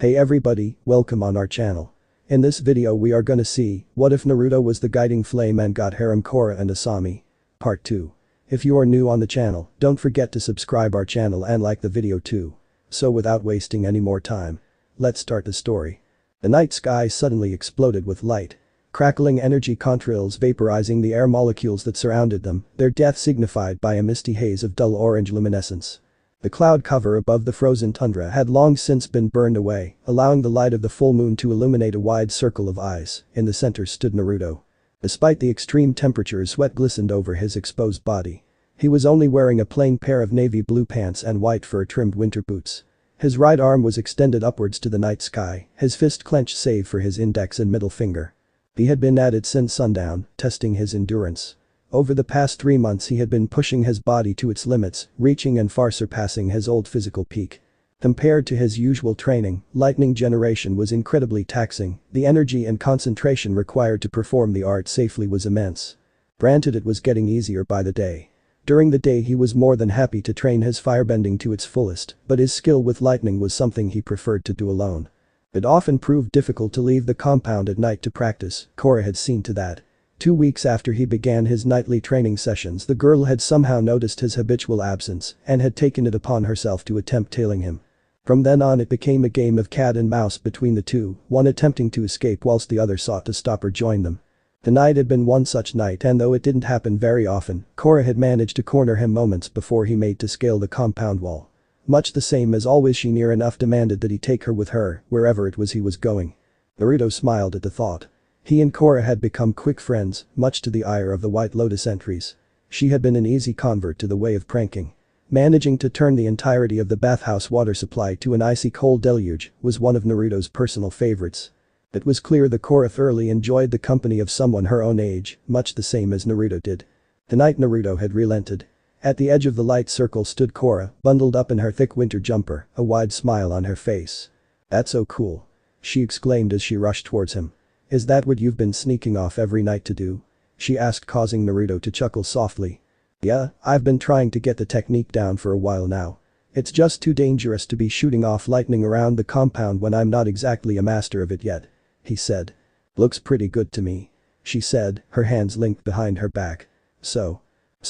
Hey everybody, welcome on our channel. In this video we are gonna see, what if Naruto was the guiding flame and got Harem Korra and Asami? Part 2. If you are new on the channel, don't forget to subscribe our channel and like the video too. So without wasting any more time, let's start the story. The night sky suddenly exploded with light. Crackling energy contrails vaporizing the air molecules that surrounded them, their death signified by a misty haze of dull orange luminescence. The cloud cover above the frozen tundra had long since been burned away, allowing the light of the full moon to illuminate a wide circle of ice. In the center stood Naruto. Despite the extreme temperatures, sweat glistened over his exposed body. He was only wearing a plain pair of navy blue pants and white fur-trimmed winter boots. His right arm was extended upwards to the night sky, his fist clenched save for his index and middle finger. He had been at it since sundown, testing his endurance. Over the past 3 months he had been pushing his body to its limits, reaching and far surpassing his old physical peak. Compared to his usual training, lightning generation was incredibly taxing, the energy and concentration required to perform the art safely was immense. Granted, it was getting easier by the day. During the day he was more than happy to train his firebending to its fullest, but his skill with lightning was something he preferred to do alone. It often proved difficult to leave the compound at night to practice, Korra had seen to that. 2 weeks after he began his nightly training sessions, the girl had somehow noticed his habitual absence and had taken it upon herself to attempt tailing him. From then on it became a game of cat and mouse between the two, one attempting to escape whilst the other sought to stop or join them. Tonight had been one such night, and though it didn't happen very often, Korra had managed to corner him moments before he made to scale the compound wall. Much the same as always, she near enough demanded that he take her with her, wherever it was he was going. Naruto smiled at the thought. He and Korra had become quick friends, much to the ire of the White Lotus entries. She had been an easy convert to the way of pranking. Managing to turn the entirety of the bathhouse water supply to an icy cold deluge was one of Naruto's personal favorites. It was clear that Korra thoroughly enjoyed the company of someone her own age, much the same as Naruto did. Tonight Naruto had relented. At the edge of the light circle stood Korra, bundled up in her thick winter jumper, a wide smile on her face. "That's so cool," she exclaimed as she rushed towards him. "Is that what you've been sneaking off every night to do?" she asked, causing Naruto to chuckle softly. "Yeah, I've been trying to get the technique down for a while now. It's just too dangerous to be shooting off lightning around the compound when I'm not exactly a master of it yet," he said. "Looks pretty good to me," she said, her hands linked behind her back. So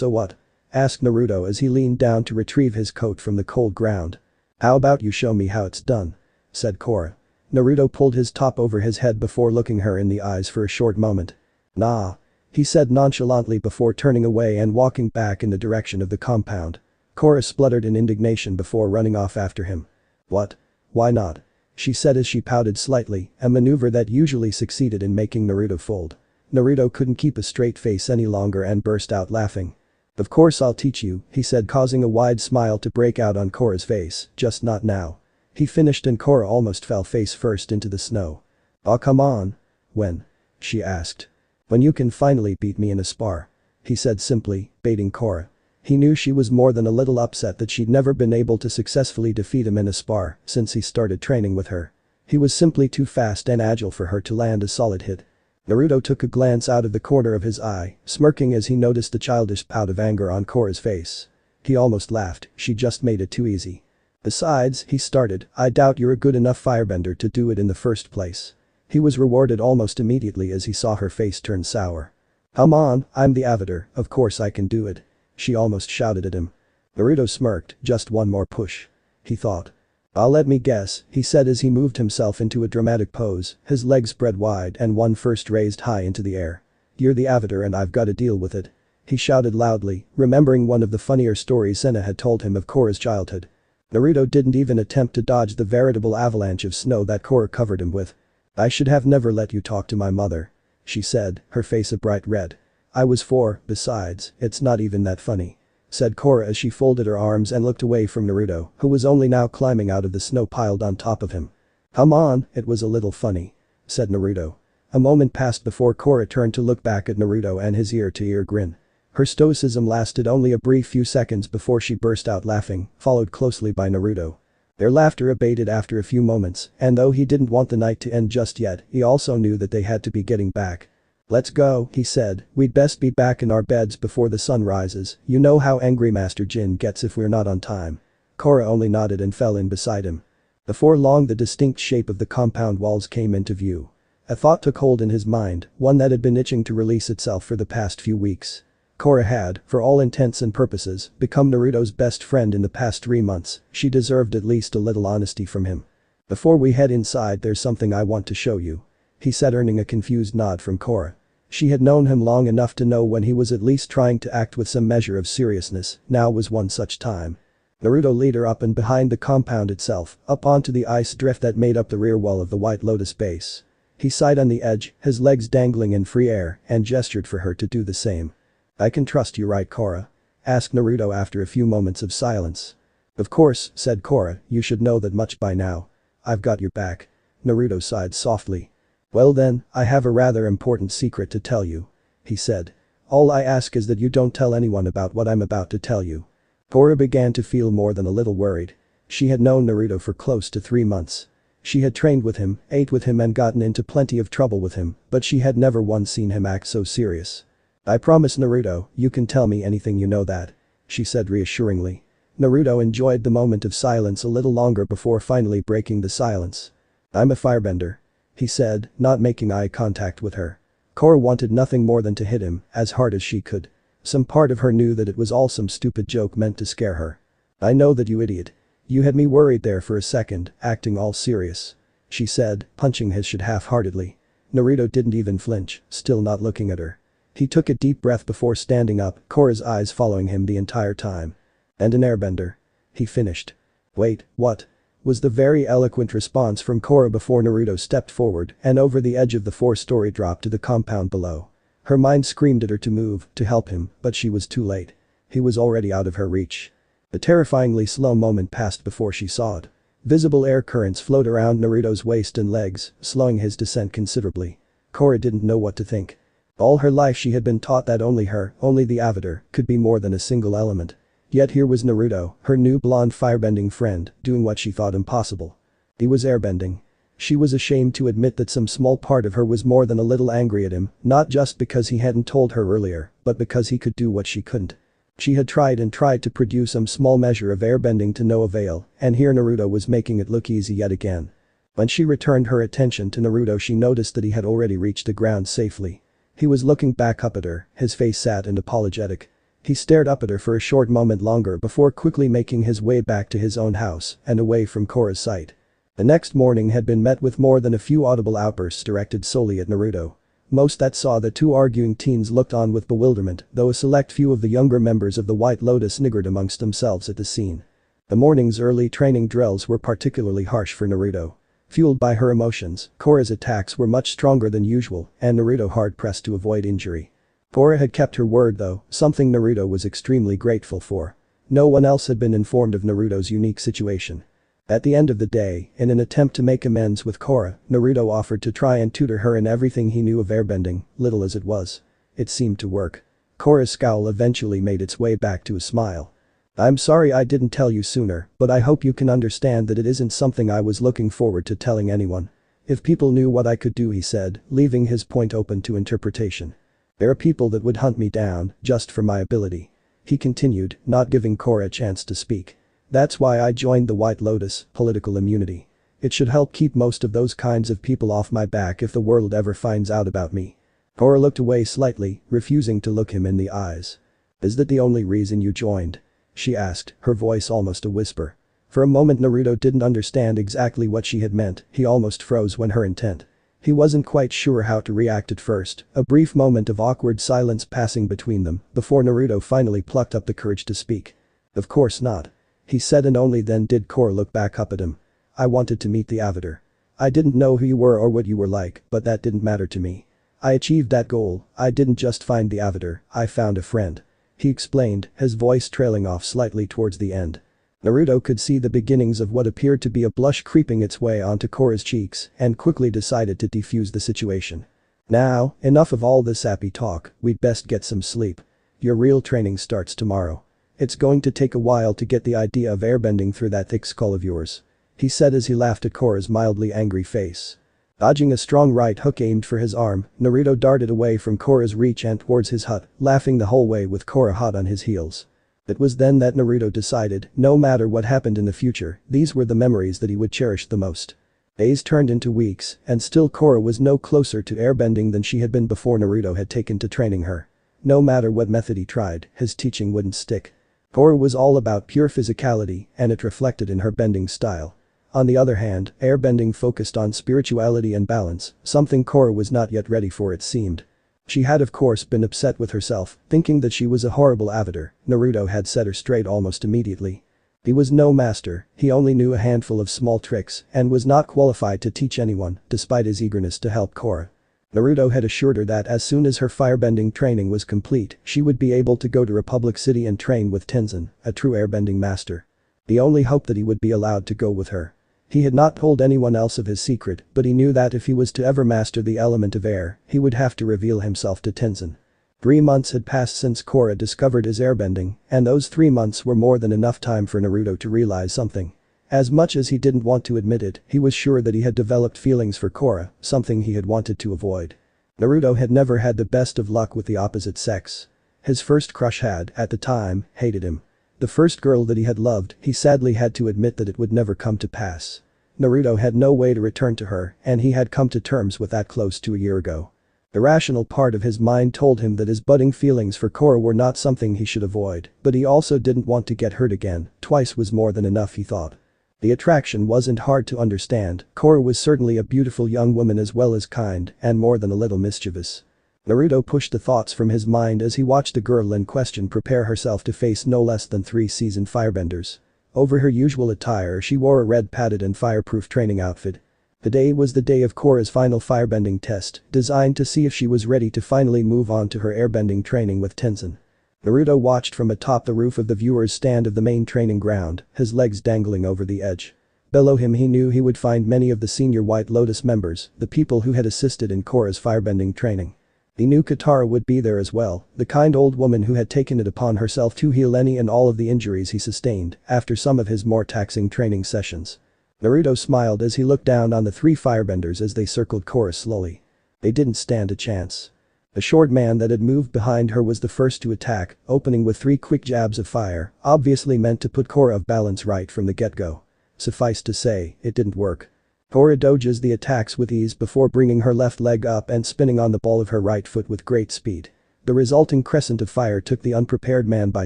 what?" asked Naruto as he leaned down to retrieve his coat from the cold ground. "How about you show me how it's done?" said Korra. Naruto pulled his top over his head before looking her in the eyes for a short moment. "Nah," he said nonchalantly before turning away and walking back in the direction of the compound. Korra spluttered in indignation before running off after him. "What? Why not?" she said as she pouted slightly, a maneuver that usually succeeded in making Naruto fold. Naruto couldn't keep a straight face any longer and burst out laughing. "Of course I'll teach you," he said, causing a wide smile to break out on Korra's face, "just not now." He finished and Korra almost fell face first into the snow. "Aw, come on." "When?" she asked. "When you can finally beat me in a spar," he said simply, baiting Korra. He knew she was more than a little upset that she'd never been able to successfully defeat him in a spar since he started training with her. He was simply too fast and agile for her to land a solid hit. Naruto took a glance out of the corner of his eye, smirking as he noticed the childish pout of anger on Korra's face. He almost laughed, she just made it too easy. "Besides," he started, "I doubt you're a good enough firebender to do it in the first place." He was rewarded almost immediately as he saw her face turn sour. "Come on, I'm the avatar, of course I can do it," she almost shouted at him. Naruto smirked, "Just one more push," he thought. "Let me guess," he said as he moved himself into a dramatic pose, his legs spread wide and one first raised high into the air. "You're the avatar and I've gotta deal with it," he shouted loudly, remembering one of the funnier stories Senna had told him of Korra's childhood. Naruto didn't even attempt to dodge the veritable avalanche of snow that Korra covered him with. "I should have never let you talk to my mother," she said, her face a bright red. "I was 4, besides, it's not even that funny," said Korra as she folded her arms and looked away from Naruto, who was only now climbing out of the snow piled on top of him. "Come on, it was a little funny," said Naruto. A moment passed before Korra turned to look back at Naruto and his ear-to-ear grin. Her stoicism lasted only a brief few seconds before she burst out laughing, followed closely by Naruto. Their laughter abated after a few moments, and though he didn't want the night to end just yet, he also knew that they had to be getting back. "Let's go," he said, "we'd best be back in our beds before the sun rises, you know how angry Master Jin gets if we're not on time." Korra only nodded and fell in beside him. Before long the distinct shape of the compound walls came into view. A thought took hold in his mind, one that had been itching to release itself for the past few weeks. Korra had, for all intents and purposes, become Naruto's best friend in the past 3 months. She deserved at least a little honesty from him. "Before we head inside, there's something I want to show you," he said, earning a confused nod from Korra. She had known him long enough to know when he was at least trying to act with some measure of seriousness. Now was one such time. Naruto led her up and behind the compound itself, up onto the ice drift that made up the rear wall of the White Lotus base. He sighed on the edge, his legs dangling in free air, and gestured for her to do the same. "I can trust you, right, Korra?" asked Naruto after a few moments of silence. "Of course," said Korra, "you should know that much by now. I've got your back." Naruto sighed softly. "Well then, I have a rather important secret to tell you," he said. "All I ask is that you don't tell anyone about what I'm about to tell you." Korra began to feel more than a little worried. She had known Naruto for close to 3 months. She had trained with him, ate with him and gotten into plenty of trouble with him, but she had never once seen him act so serious. "I promise, Naruto, you can tell me anything, you know that," she said reassuringly. Naruto enjoyed the moment of silence a little longer before finally breaking the silence. "I'm a firebender," he said, not making eye contact with her. Korra wanted nothing more than to hit him, as hard as she could. Some part of her knew that it was all some stupid joke meant to scare her. "I know that, you idiot. You had me worried there for a second, acting all serious," she said, punching his shit half-heartedly. Naruto didn't even flinch, still not looking at her. He took a deep breath before standing up, Korra's eyes following him the entire time. "And an airbender," he finished. "Wait, what?" was the very eloquent response from Korra before Naruto stepped forward and over the edge of the 4-story drop to the compound below. Her mind screamed at her to move, to help him, but she was too late. He was already out of her reach. A terrifyingly slow moment passed before she saw it. Visible air currents flowed around Naruto's waist and legs, slowing his descent considerably. Korra didn't know what to think. All her life she had been taught that only the Avatar, could be more than a single element. Yet here was Naruto, her new blonde firebending friend, doing what she thought impossible. He was airbending. She was ashamed to admit that some small part of her was more than a little angry at him, not just because he hadn't told her earlier, but because he could do what she couldn't. She had tried and tried to produce some small measure of airbending to no avail, and here Naruto was making it look easy yet again. When she returned her attention to Naruto, she noticed that he had already reached the ground safely. He was looking back up at her, his face sad and apologetic. He stared up at her for a short moment longer before quickly making his way back to his own house and away from Korra's sight. The next morning had been met with more than a few audible outbursts directed solely at Naruto. Most that saw the two arguing teens looked on with bewilderment, though a select few of the younger members of the White Lotus niggered amongst themselves at the scene. The morning's early training drills were particularly harsh for Naruto. Fueled by her emotions, Korra's attacks were much stronger than usual, and Naruto hard-pressed to avoid injury. Korra had kept her word though, something Naruto was extremely grateful for. No one else had been informed of Naruto's unique situation. At the end of the day, in an attempt to make amends with Korra, Naruto offered to try and tutor her in everything he knew of airbending, little as it was. It seemed to work. Korra's scowl eventually made its way back to a smile. "I'm sorry I didn't tell you sooner, but I hope you can understand that it isn't something I was looking forward to telling anyone. If people knew what I could do," he said, leaving his point open to interpretation. "There are people that would hunt me down, just for my ability," he continued, not giving Korra a chance to speak. "That's why I joined the White Lotus, political immunity. It should help keep most of those kinds of people off my back if the world ever finds out about me." Korra looked away slightly, refusing to look him in the eyes. "Is that the only reason you joined?" she asked, her voice almost a whisper. For a moment Naruto didn't understand exactly what she had meant, he almost froze when her intent. He wasn't quite sure how to react at first, a brief moment of awkward silence passing between them, before Naruto finally plucked up the courage to speak. "Of course not," he said, and only then did Korra look back up at him. "I wanted to meet the Avatar. I didn't know who you were or what you were like, but that didn't matter to me. I achieved that goal. I didn't just find the Avatar, I found a friend," he explained, his voice trailing off slightly towards the end. Naruto could see the beginnings of what appeared to be a blush creeping its way onto Korra's cheeks and quickly decided to defuse the situation. "Now, enough of all this happy talk, we'd best get some sleep. Your real training starts tomorrow. It's going to take a while to get the idea of airbending through that thick skull of yours," he said as he laughed at Korra's mildly angry face. Dodging a strong right hook aimed for his arm, Naruto darted away from Korra's reach and towards his hut, laughing the whole way with Korra hot on his heels. It was then that Naruto decided, no matter what happened in the future, these were the memories that he would cherish the most. Days turned into weeks, and still Korra was no closer to airbending than she had been before Naruto had taken to training her. No matter what method he tried, his teaching wouldn't stick. Korra was all about pure physicality, and it reflected in her bending style. On the other hand, airbending focused on spirituality and balance, something Korra was not yet ready for it seemed. She had of course been upset with herself, thinking that she was a horrible avatar. Naruto had set her straight almost immediately. He was no master, he only knew a handful of small tricks and was not qualified to teach anyone, despite his eagerness to help Korra. Naruto had assured her that as soon as her firebending training was complete, she would be able to go to Republic City and train with Tenzin, a true airbending master. He only hoped that he would be allowed to go with her. He had not told anyone else of his secret, but he knew that if he was to ever master the element of air, he would have to reveal himself to Tenzin. 3 months had passed since Korra discovered his airbending, and those 3 months were more than enough time for Naruto to realize something. As much as he didn't want to admit it, he was sure that he had developed feelings for Korra, something he had wanted to avoid. Naruto had never had the best of luck with the opposite sex. His first crush had, at the time, hated him. The first girl that he had loved, he sadly had to admit that it would never come to pass. Naruto had no way to return to her, and he had come to terms with that close to a year ago. The rational part of his mind told him that his budding feelings for Korra were not something he should avoid, but he also didn't want to get hurt again. Twice was more than enough, he thought. The attraction wasn't hard to understand. Korra was certainly a beautiful young woman as well as kind and more than a little mischievous. Naruto pushed the thoughts from his mind as he watched the girl in question prepare herself to face no less than 3 seasoned firebenders. Over her usual attire, she wore a red padded and fireproof training outfit. The day was the day of Korra's final firebending test, designed to see if she was ready to finally move on to her airbending training with Tenzin. Naruto watched from atop the roof of the viewer's stand of the main training ground, his legs dangling over the edge. Below him he knew he would find many of the senior White Lotus members, the people who had assisted in Korra's firebending training. He knew Katara would be there as well, the kind old woman who had taken it upon herself to heal any and all of the injuries he sustained after some of his more taxing training sessions. Naruto smiled as he looked down on the 3 firebenders as they circled Korra slowly. They didn't stand a chance. The short man that had moved behind her was the first to attack, opening with 3 quick jabs of fire, obviously meant to put Korra off balance right from the get-go. Suffice to say, it didn't work. Korra dodges the attacks with ease before bringing her left leg up and spinning on the ball of her right foot with great speed. The resulting crescent of fire took the unprepared man by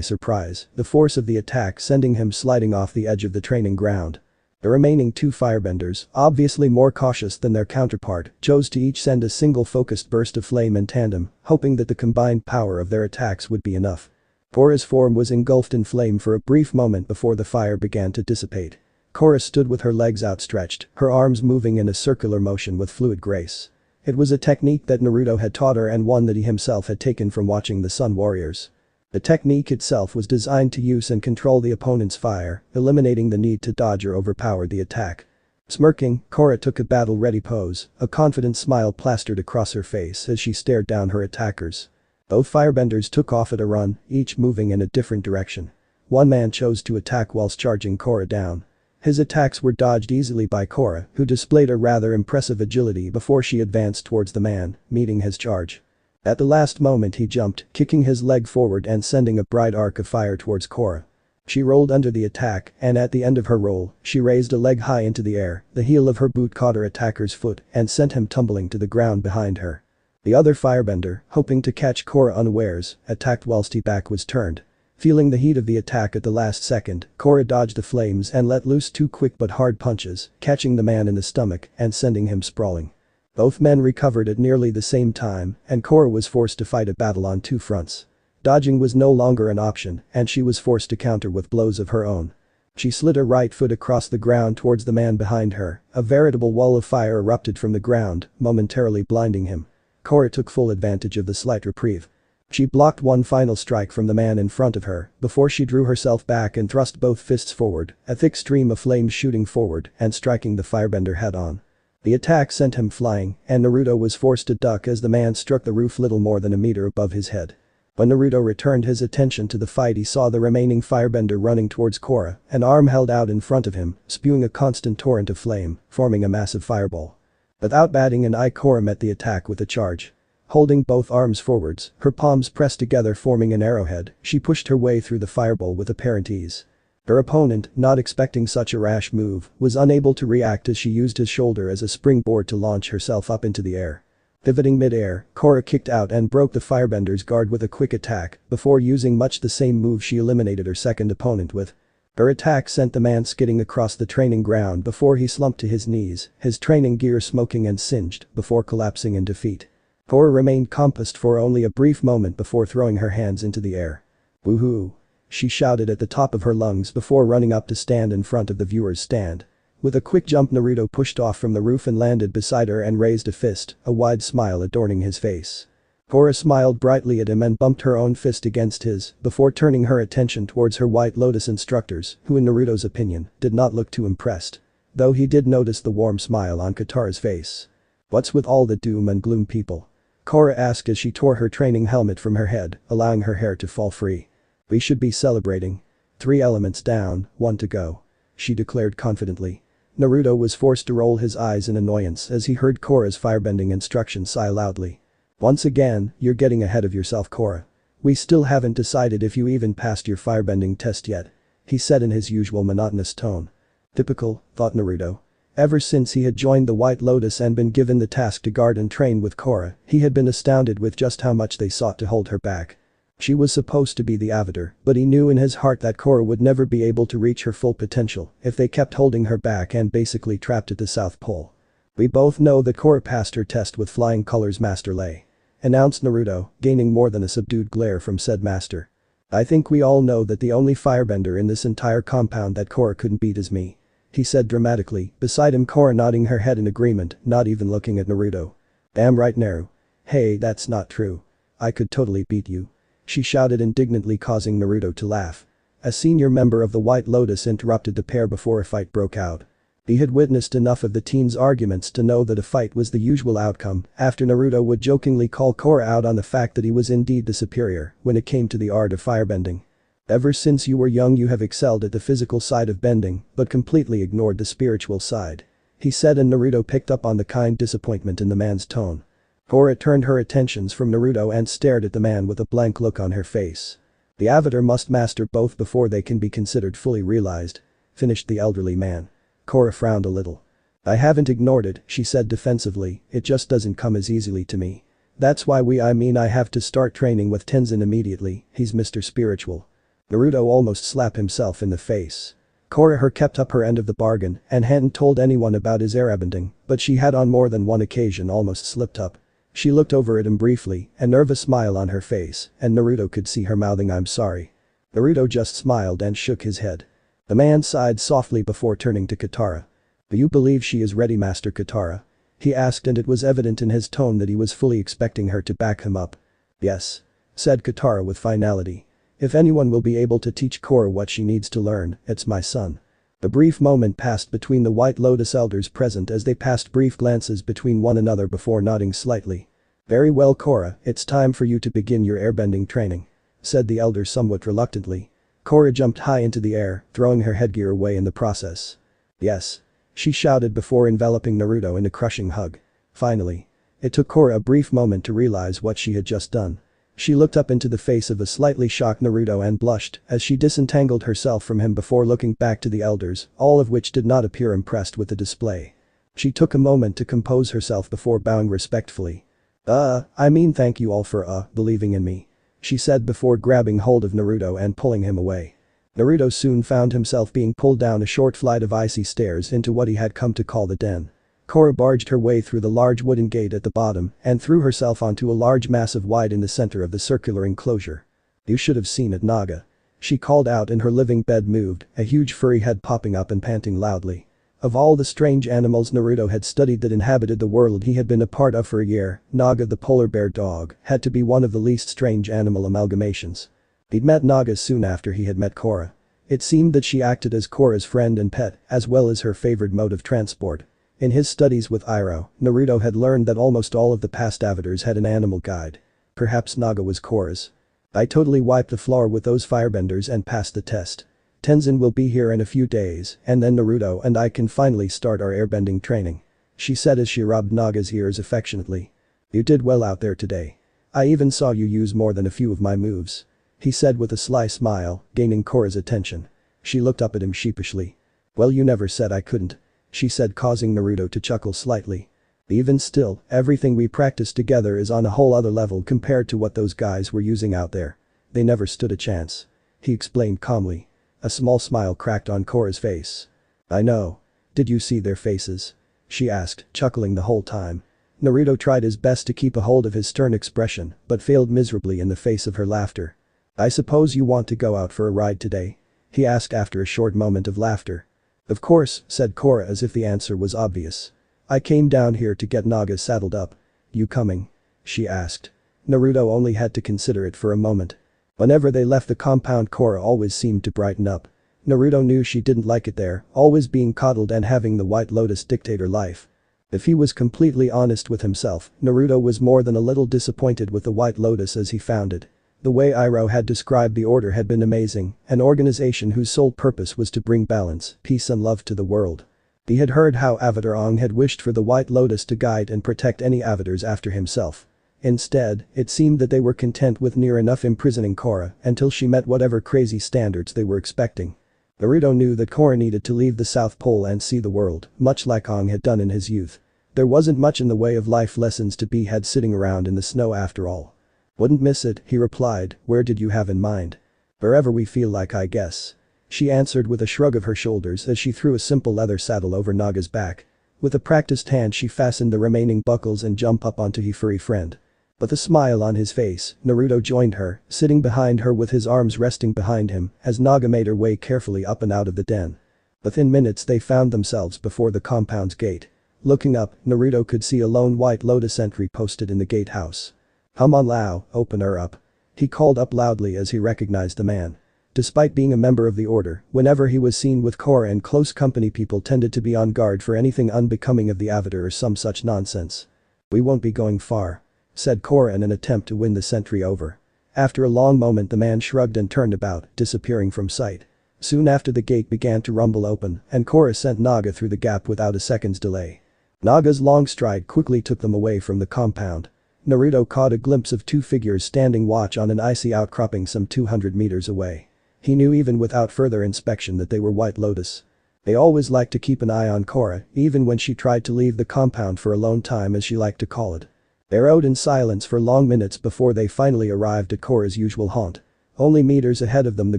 surprise, the force of the attack sending him sliding off the edge of the training ground. The remaining 2 firebenders, obviously more cautious than their counterpart, chose to each send a single focused burst of flame in tandem, hoping that the combined power of their attacks would be enough. Korra's form was engulfed in flame for a brief moment before the fire began to dissipate. Korra stood with her legs outstretched, her arms moving in a circular motion with fluid grace. It was a technique that Naruto had taught her and one that he himself had taken from watching the Sun Warriors. The technique itself was designed to use and control the opponent's fire, eliminating the need to dodge or overpower the attack. Smirking, Korra took a battle-ready pose, a confident smile plastered across her face as she stared down her attackers. Both firebenders took off at a run, each moving in a different direction. One man chose to attack whilst charging Korra down. His attacks were dodged easily by Korra, who displayed a rather impressive agility before she advanced towards the man, meeting his charge. At the last moment he jumped, kicking his leg forward and sending a bright arc of fire towards Korra. She rolled under the attack, and at the end of her roll, she raised a leg high into the air, the heel of her boot caught her attacker's foot and sent him tumbling to the ground behind her. The other firebender, hoping to catch Korra unawares, attacked whilst his back was turned. Feeling the heat of the attack at the last second, Korra dodged the flames and let loose 2 quick but hard punches, catching the man in the stomach and sending him sprawling. Both men recovered at nearly the same time, and Korra was forced to fight a battle on 2 fronts. Dodging was no longer an option, and she was forced to counter with blows of her own. She slid her right foot across the ground towards the man behind her, a veritable wall of fire erupted from the ground, momentarily blinding him. Korra took full advantage of the slight reprieve. She blocked one final strike from the man in front of her, before she drew herself back and thrust both fists forward, a thick stream of flames shooting forward and striking the firebender head-on. The attack sent him flying, and Naruto was forced to duck as the man struck the roof little more than a meter above his head. When Naruto returned his attention to the fight, he saw the remaining firebender running towards Korra, an arm held out in front of him, spewing a constant torrent of flame, forming a massive fireball. Without batting an eye, Korra met the attack with a charge. Holding both arms forwards, her palms pressed together forming an arrowhead, she pushed her way through the fireball with apparent ease. Her opponent, not expecting such a rash move, was unable to react as she used his shoulder as a springboard to launch herself up into the air. Pivoting mid-air, Korra kicked out and broke the firebender's guard with a quick attack, before using much the same move she eliminated her second opponent with. Her attack sent the man skidding across the training ground before he slumped to his knees, his training gear smoking and singed, before collapsing in defeat. Korra remained composed for only a brief moment before throwing her hands into the air. "Woohoo!" she shouted at the top of her lungs before running up to stand in front of the viewer's stand. With a quick jump, Naruto pushed off from the roof and landed beside her and raised a fist, a wide smile adorning his face. Korra smiled brightly at him and bumped her own fist against his, before turning her attention towards her White Lotus instructors, who in Naruto's opinion, did not look too impressed. Though he did notice the warm smile on Katara's face. "What's with all the doom and gloom, people?" Korra asked as she tore her training helmet from her head, allowing her hair to fall free. "We should be celebrating. 3 elements down, 1 to go," she declared confidently. Naruto was forced to roll his eyes in annoyance as he heard Korra's firebending instructions sigh loudly. "Once again, you're getting ahead of yourself, Korra. We still haven't decided if you even passed your firebending test yet," he said in his usual monotonous tone. Typical, thought Naruto. Ever since he had joined the White Lotus and been given the task to guard and train with Korra, he had been astounded with just how much they sought to hold her back. She was supposed to be the avatar, but he knew in his heart that Korra would never be able to reach her full potential if they kept holding her back and basically trapped at the South Pole. "We both know that Korra passed her test with flying colors, Master Lei," announced Naruto, gaining more than a subdued glare from said master. "I think we all know that the only firebender in this entire compound that Korra couldn't beat is me," he said dramatically, beside him Korra nodding her head in agreement, not even looking at Naruto. "Damn right, Naru. Hey, that's not true. I could totally beat you," she shouted indignantly, causing Naruto to laugh. A senior member of the White Lotus interrupted the pair before a fight broke out. He had witnessed enough of the teens' arguments to know that a fight was the usual outcome after Naruto would jokingly call Korra out on the fact that he was indeed the superior when it came to the art of firebending. "Ever since you were young you have excelled at the physical side of bending but completely ignored the spiritual side," he said, and Naruto picked up on the kind disappointment in the man's tone. Korra turned her attentions from Naruto and stared at the man with a blank look on her face. "The avatar must master both before they can be considered fully realized," finished the elderly man. Korra frowned a little. "I haven't ignored it," she said defensively, "it just doesn't come as easily to me. That's why I have to start training with Tenzin immediately, he's Mr. Spiritual." Naruto almost slapped himself in the face. Korra kept up her end of the bargain and hadn't told anyone about his airbending, but she had on more than one occasion almost slipped up. She looked over at him briefly, a nervous smile on her face, and Naruto could see her mouthing "I'm sorry." Naruto just smiled and shook his head. The man sighed softly before turning to Katara. "Do you believe she is ready, Master Katara?" he asked, and it was evident in his tone that he was fully expecting her to back him up. "Yes," said Katara with finality. "If anyone will be able to teach Korra what she needs to learn, it's my son." A brief moment passed between the White Lotus elders present as they passed brief glances between one another before nodding slightly. "Very well, Korra, it's time for you to begin your airbending training," said the elder somewhat reluctantly. Korra jumped high into the air, throwing her headgear away in the process. "Yes," she shouted before enveloping Naruto in a crushing hug. Finally. It took Korra a brief moment to realize what she had just done. She looked up into the face of a slightly shocked Naruto and blushed as she disentangled herself from him before looking back to the elders, all of which did not appear impressed with the display. She took a moment to compose herself before bowing respectfully. Thank you all for believing in me," she said before grabbing hold of Naruto and pulling him away. Naruto soon found himself being pulled down a short flight of icy stairs into what he had come to call the den. Korra barged her way through the large wooden gate at the bottom and threw herself onto a large massive wide in the center of the circular enclosure. "You should have seen it, Naga," she called out, and her living bed moved, a huge furry head popping up and panting loudly. Of all the strange animals Naruto had studied that inhabited the world he had been a part of for a year, Naga the polar bear dog had to be one of the least strange animal amalgamations. He'd met Naga soon after he had met Korra. It seemed that she acted as Korra's friend and pet, as well as her favored mode of transport. In his studies with Iroh, Naruto had learned that almost all of the past avatars had an animal guide. Perhaps Naga was Korra's. "I totally wiped the floor with those firebenders and passed the test. Tenzin will be here in a few days, and then Naruto and I can finally start our airbending training," she said as she rubbed Naga's ears affectionately. You did well out there today. I even saw you use more than a few of my moves. He said with a sly smile, gaining Korra's attention. She looked up at him sheepishly. Well, you never said I couldn't. She said, causing Naruto to chuckle slightly. Even still, everything we practiced together is on a whole other level compared to what those guys were using out there. They never stood a chance. He explained calmly. A small smile cracked on Korra's face. I know. Did you see their faces? She asked, chuckling the whole time. Naruto tried his best to keep a hold of his stern expression, but failed miserably in the face of her laughter. I suppose you want to go out for a ride today? He asked after a short moment of laughter. Of course, said Korra as if the answer was obvious. I came down here to get Naga saddled up. You coming? She asked. Naruto only had to consider it for a moment. Whenever they left the compound, Korra always seemed to brighten up. Naruto knew she didn't like it there, always being coddled and having the White Lotus dictator life. If he was completely honest with himself, Naruto was more than a little disappointed with the White Lotus as he found it. The way Iroh had described the order had been amazing, an organization whose sole purpose was to bring balance, peace and love to the world. He had heard how Avatar Aang had wished for the White Lotus to guide and protect any avatars after himself. Instead, it seemed that they were content with near enough imprisoning Korra until she met whatever crazy standards they were expecting. Naruto knew that Korra needed to leave the South Pole and see the world, much like Aang had done in his youth. There wasn't much in the way of life lessons to be had sitting around in the snow after all. Wouldn't miss it, he replied. Where did you have in mind? Wherever we feel like, I guess. She answered with a shrug of her shoulders as she threw a simple leather saddle over Naga's back. With a practiced hand she fastened the remaining buckles and jumped up onto his furry friend. With a smile on his face, Naruto joined her, sitting behind her with his arms resting behind him as Naga made her way carefully up and out of the den. Within minutes they found themselves before the compound's gate. Looking up, Naruto could see a lone White Lotus entry posted in the gatehouse. Come on Lao, open her up. He called up loudly as he recognized the man. Despite being a member of the order, whenever he was seen with Korra and close company, people tended to be on guard for anything unbecoming of the Avatar or some such nonsense. We won't be going far, said Korra in an attempt to win the sentry over. After a long moment the man shrugged and turned about, disappearing from sight. Soon after the gate began to rumble open and Korra sent Naga through the gap without a second's delay. Naga's long stride quickly took them away from the compound. Naruto caught a glimpse of two figures standing watch on an icy outcropping some 200 meters away. He knew even without further inspection that they were White Lotus. They always liked to keep an eye on Korra, even when she tried to leave the compound for alone time as she liked to call it. They rode in silence for long minutes before they finally arrived at Korra's usual haunt. Only meters ahead of them the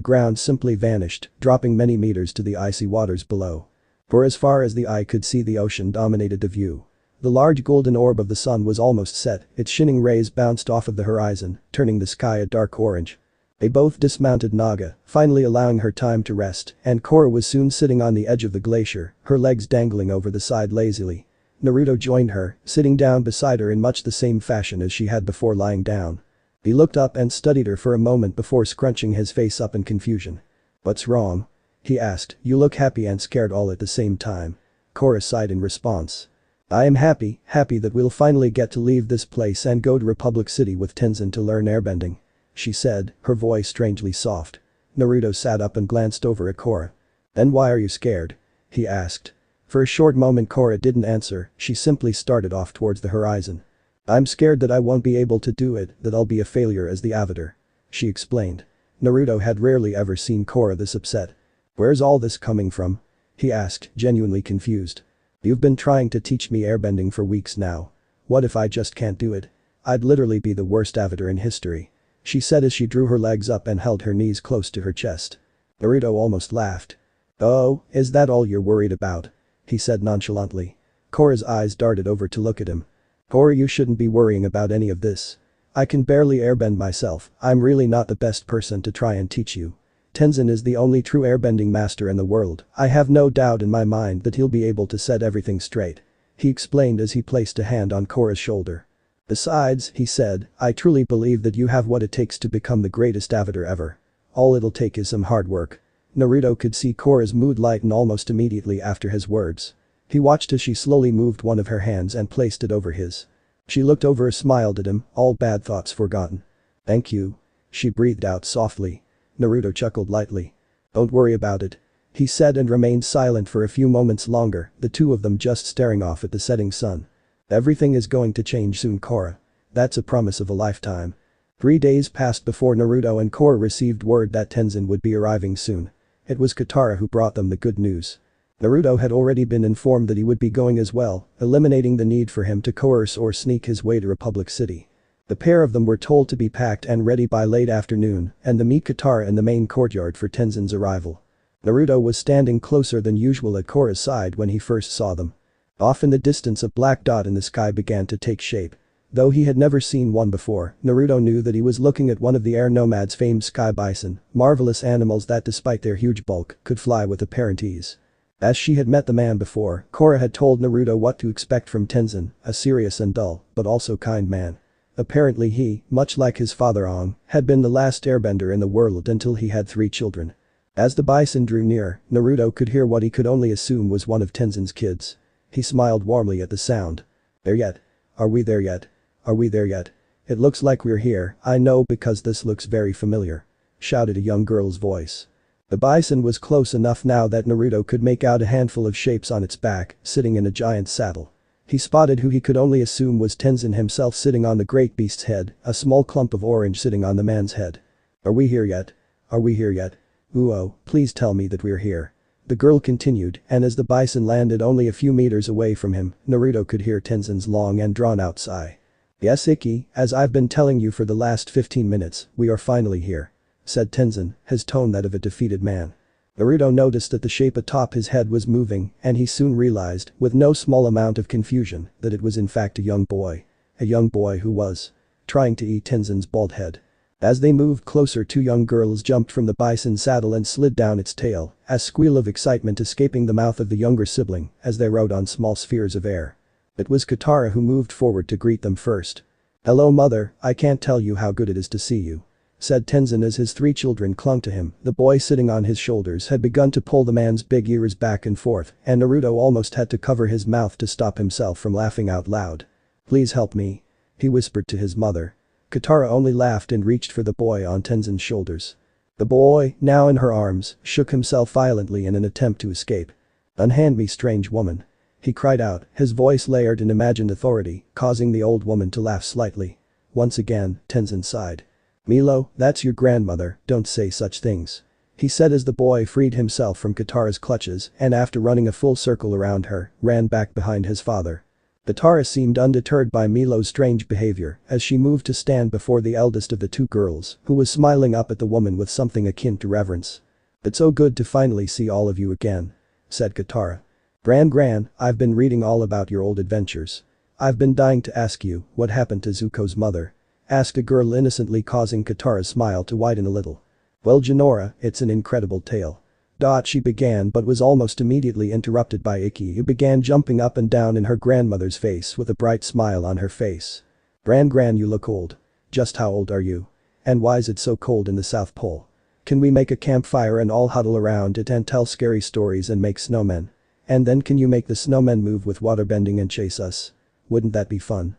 ground simply vanished, dropping many meters to the icy waters below. For as far as the eye could see the ocean dominated the view. The large golden orb of the sun was almost set, its shining rays bounced off of the horizon, turning the sky a dark orange. They both dismounted Naga, finally allowing her time to rest, and Korra was soon sitting on the edge of the glacier, her legs dangling over the side lazily. Naruto joined her, sitting down beside her in much the same fashion as she had before lying down. He looked up and studied her for a moment before scrunching his face up in confusion. What's wrong? He asked. You look happy and scared all at the same time. Korra sighed in response. I am happy that we'll finally get to leave this place and go to Republic City with Tenzin to learn airbending, she said, her voice strangely soft. Naruto sat up and glanced over at Korra. Then why are you scared? He asked. For a short moment Korra didn't answer, she simply started off towards the horizon. I'm scared that I won't be able to do it, that I'll be a failure as the Avatar, she explained. Naruto had rarely ever seen Korra this upset. Where's all this coming from? He asked, genuinely confused. You've been trying to teach me airbending for weeks now. What if I just can't do it? I'd literally be the worst Avatar in history, she said as she drew her legs up and held her knees close to her chest. Naruto almost laughed. Oh, is that all you're worried about? He said nonchalantly. Korra's eyes darted over to look at him. Korra, you shouldn't be worrying about any of this. I can barely airbend myself, I'm really not the best person to try and teach you. Tenzin is the only true airbending master in the world, I have no doubt in my mind that he'll be able to set everything straight, he explained as he placed a hand on Korra's shoulder. Besides, he said, I truly believe that you have what it takes to become the greatest Avatar ever. All it'll take is some hard work. Naruto could see Korra's mood lighten almost immediately after his words. He watched as she slowly moved one of her hands and placed it over his. She looked over and smiled at him, all bad thoughts forgotten. Thank you. She breathed out softly. Naruto chuckled lightly. Don't worry about it, he said and remained silent for a few moments longer, the two of them just staring off at the setting sun. Everything is going to change soon, Korra. That's a promise of a lifetime. 3 days passed before Naruto and Korra received word that Tenzin would be arriving soon. It was Katara who brought them the good news. Naruto had already been informed that he would be going as well, eliminating the need for him to coerce or sneak his way to Republic City. The pair of them were told to be packed and ready by late afternoon and to meet Katara in the main courtyard for Tenzin's arrival. Naruto was standing closer than usual at Korra's side when he first saw them. Off in the distance, a black dot in the sky began to take shape. Though he had never seen one before, Naruto knew that he was looking at one of the air nomads' famed sky bison, marvelous animals that despite their huge bulk, could fly with apparent ease. As she had met the man before, Korra had told Naruto what to expect from Tenzin, a serious and dull, but also kind man. Apparently he, much like his father Aang, had been the last airbender in the world until he had 3 children. As the bison drew near, Naruto could hear what he could only assume was one of Tenzin's kids. He smiled warmly at the sound. There yet? Are we there yet? Are we there yet? It looks like we're here, I know because this looks very familiar. Shouted a young girl's voice. The bison was close enough now that Naruto could make out a handful of shapes on its back, sitting in a giant saddle. He spotted who he could only assume was Tenzin himself sitting on the great beast's head, a small clump of orange sitting on the man's head. Are we here yet? Are we here yet? Ooh, please tell me that we're here. The girl continued, and as the bison landed only a few meters away from him, Naruto could hear Tenzin's long and drawn-out sigh. Yes, Ikki, as I've been telling you for the last 15 minutes, we are finally here. Said Tenzin, his tone that of a defeated man. Naruto noticed that the shape atop his head was moving, and he soon realized, with no small amount of confusion, that it was in fact a young boy. A young boy who was trying to eat Tenzin's bald head. As they moved closer, 2 young girls jumped from the bison's saddle and slid down its tail, a squeal of excitement escaping the mouth of the younger sibling as they rode on small spheres of air. It was Katara who moved forward to greet them first. Hello mother, I can't tell you how good it is to see you. Said Tenzin as his 3 children clung to him. The boy sitting on his shoulders had begun to pull the man's big ears back and forth, and Naruto almost had to cover his mouth to stop himself from laughing out loud. Please help me. He whispered to his mother. Katara only laughed and reached for the boy on Tenzin's shoulders. The boy, now in her arms, shook himself violently in an attempt to escape. Unhand me, strange woman. He cried out, his voice layered in imagined authority, causing the old woman to laugh slightly. Once again, Tenzin sighed. Milo, that's your grandmother, don't say such things. He said as the boy freed himself from Katara's clutches and after running a full circle around her, ran back behind his father. Katara seemed undeterred by Milo's strange behavior as she moved to stand before the eldest of the 2 girls, who was smiling up at the woman with something akin to reverence. It's so good to finally see all of you again. Said Katara. Gran, I've been reading all about your old adventures. I've been dying to ask you, what happened to Zuko's mother? Asked a girl innocently, causing Katara's smile to widen a little. Well Jinora, it's an incredible tale. She began but was almost immediately interrupted by Ikki, who began jumping up and down in her grandmother's face with a bright smile on her face. Gran, you look old. Just how old are you? And why is it so cold in the South Pole? Can we make a campfire and all huddle around it and tell scary stories and make snowmen? And then can you make the snowmen move with waterbending and chase us? Wouldn't that be fun?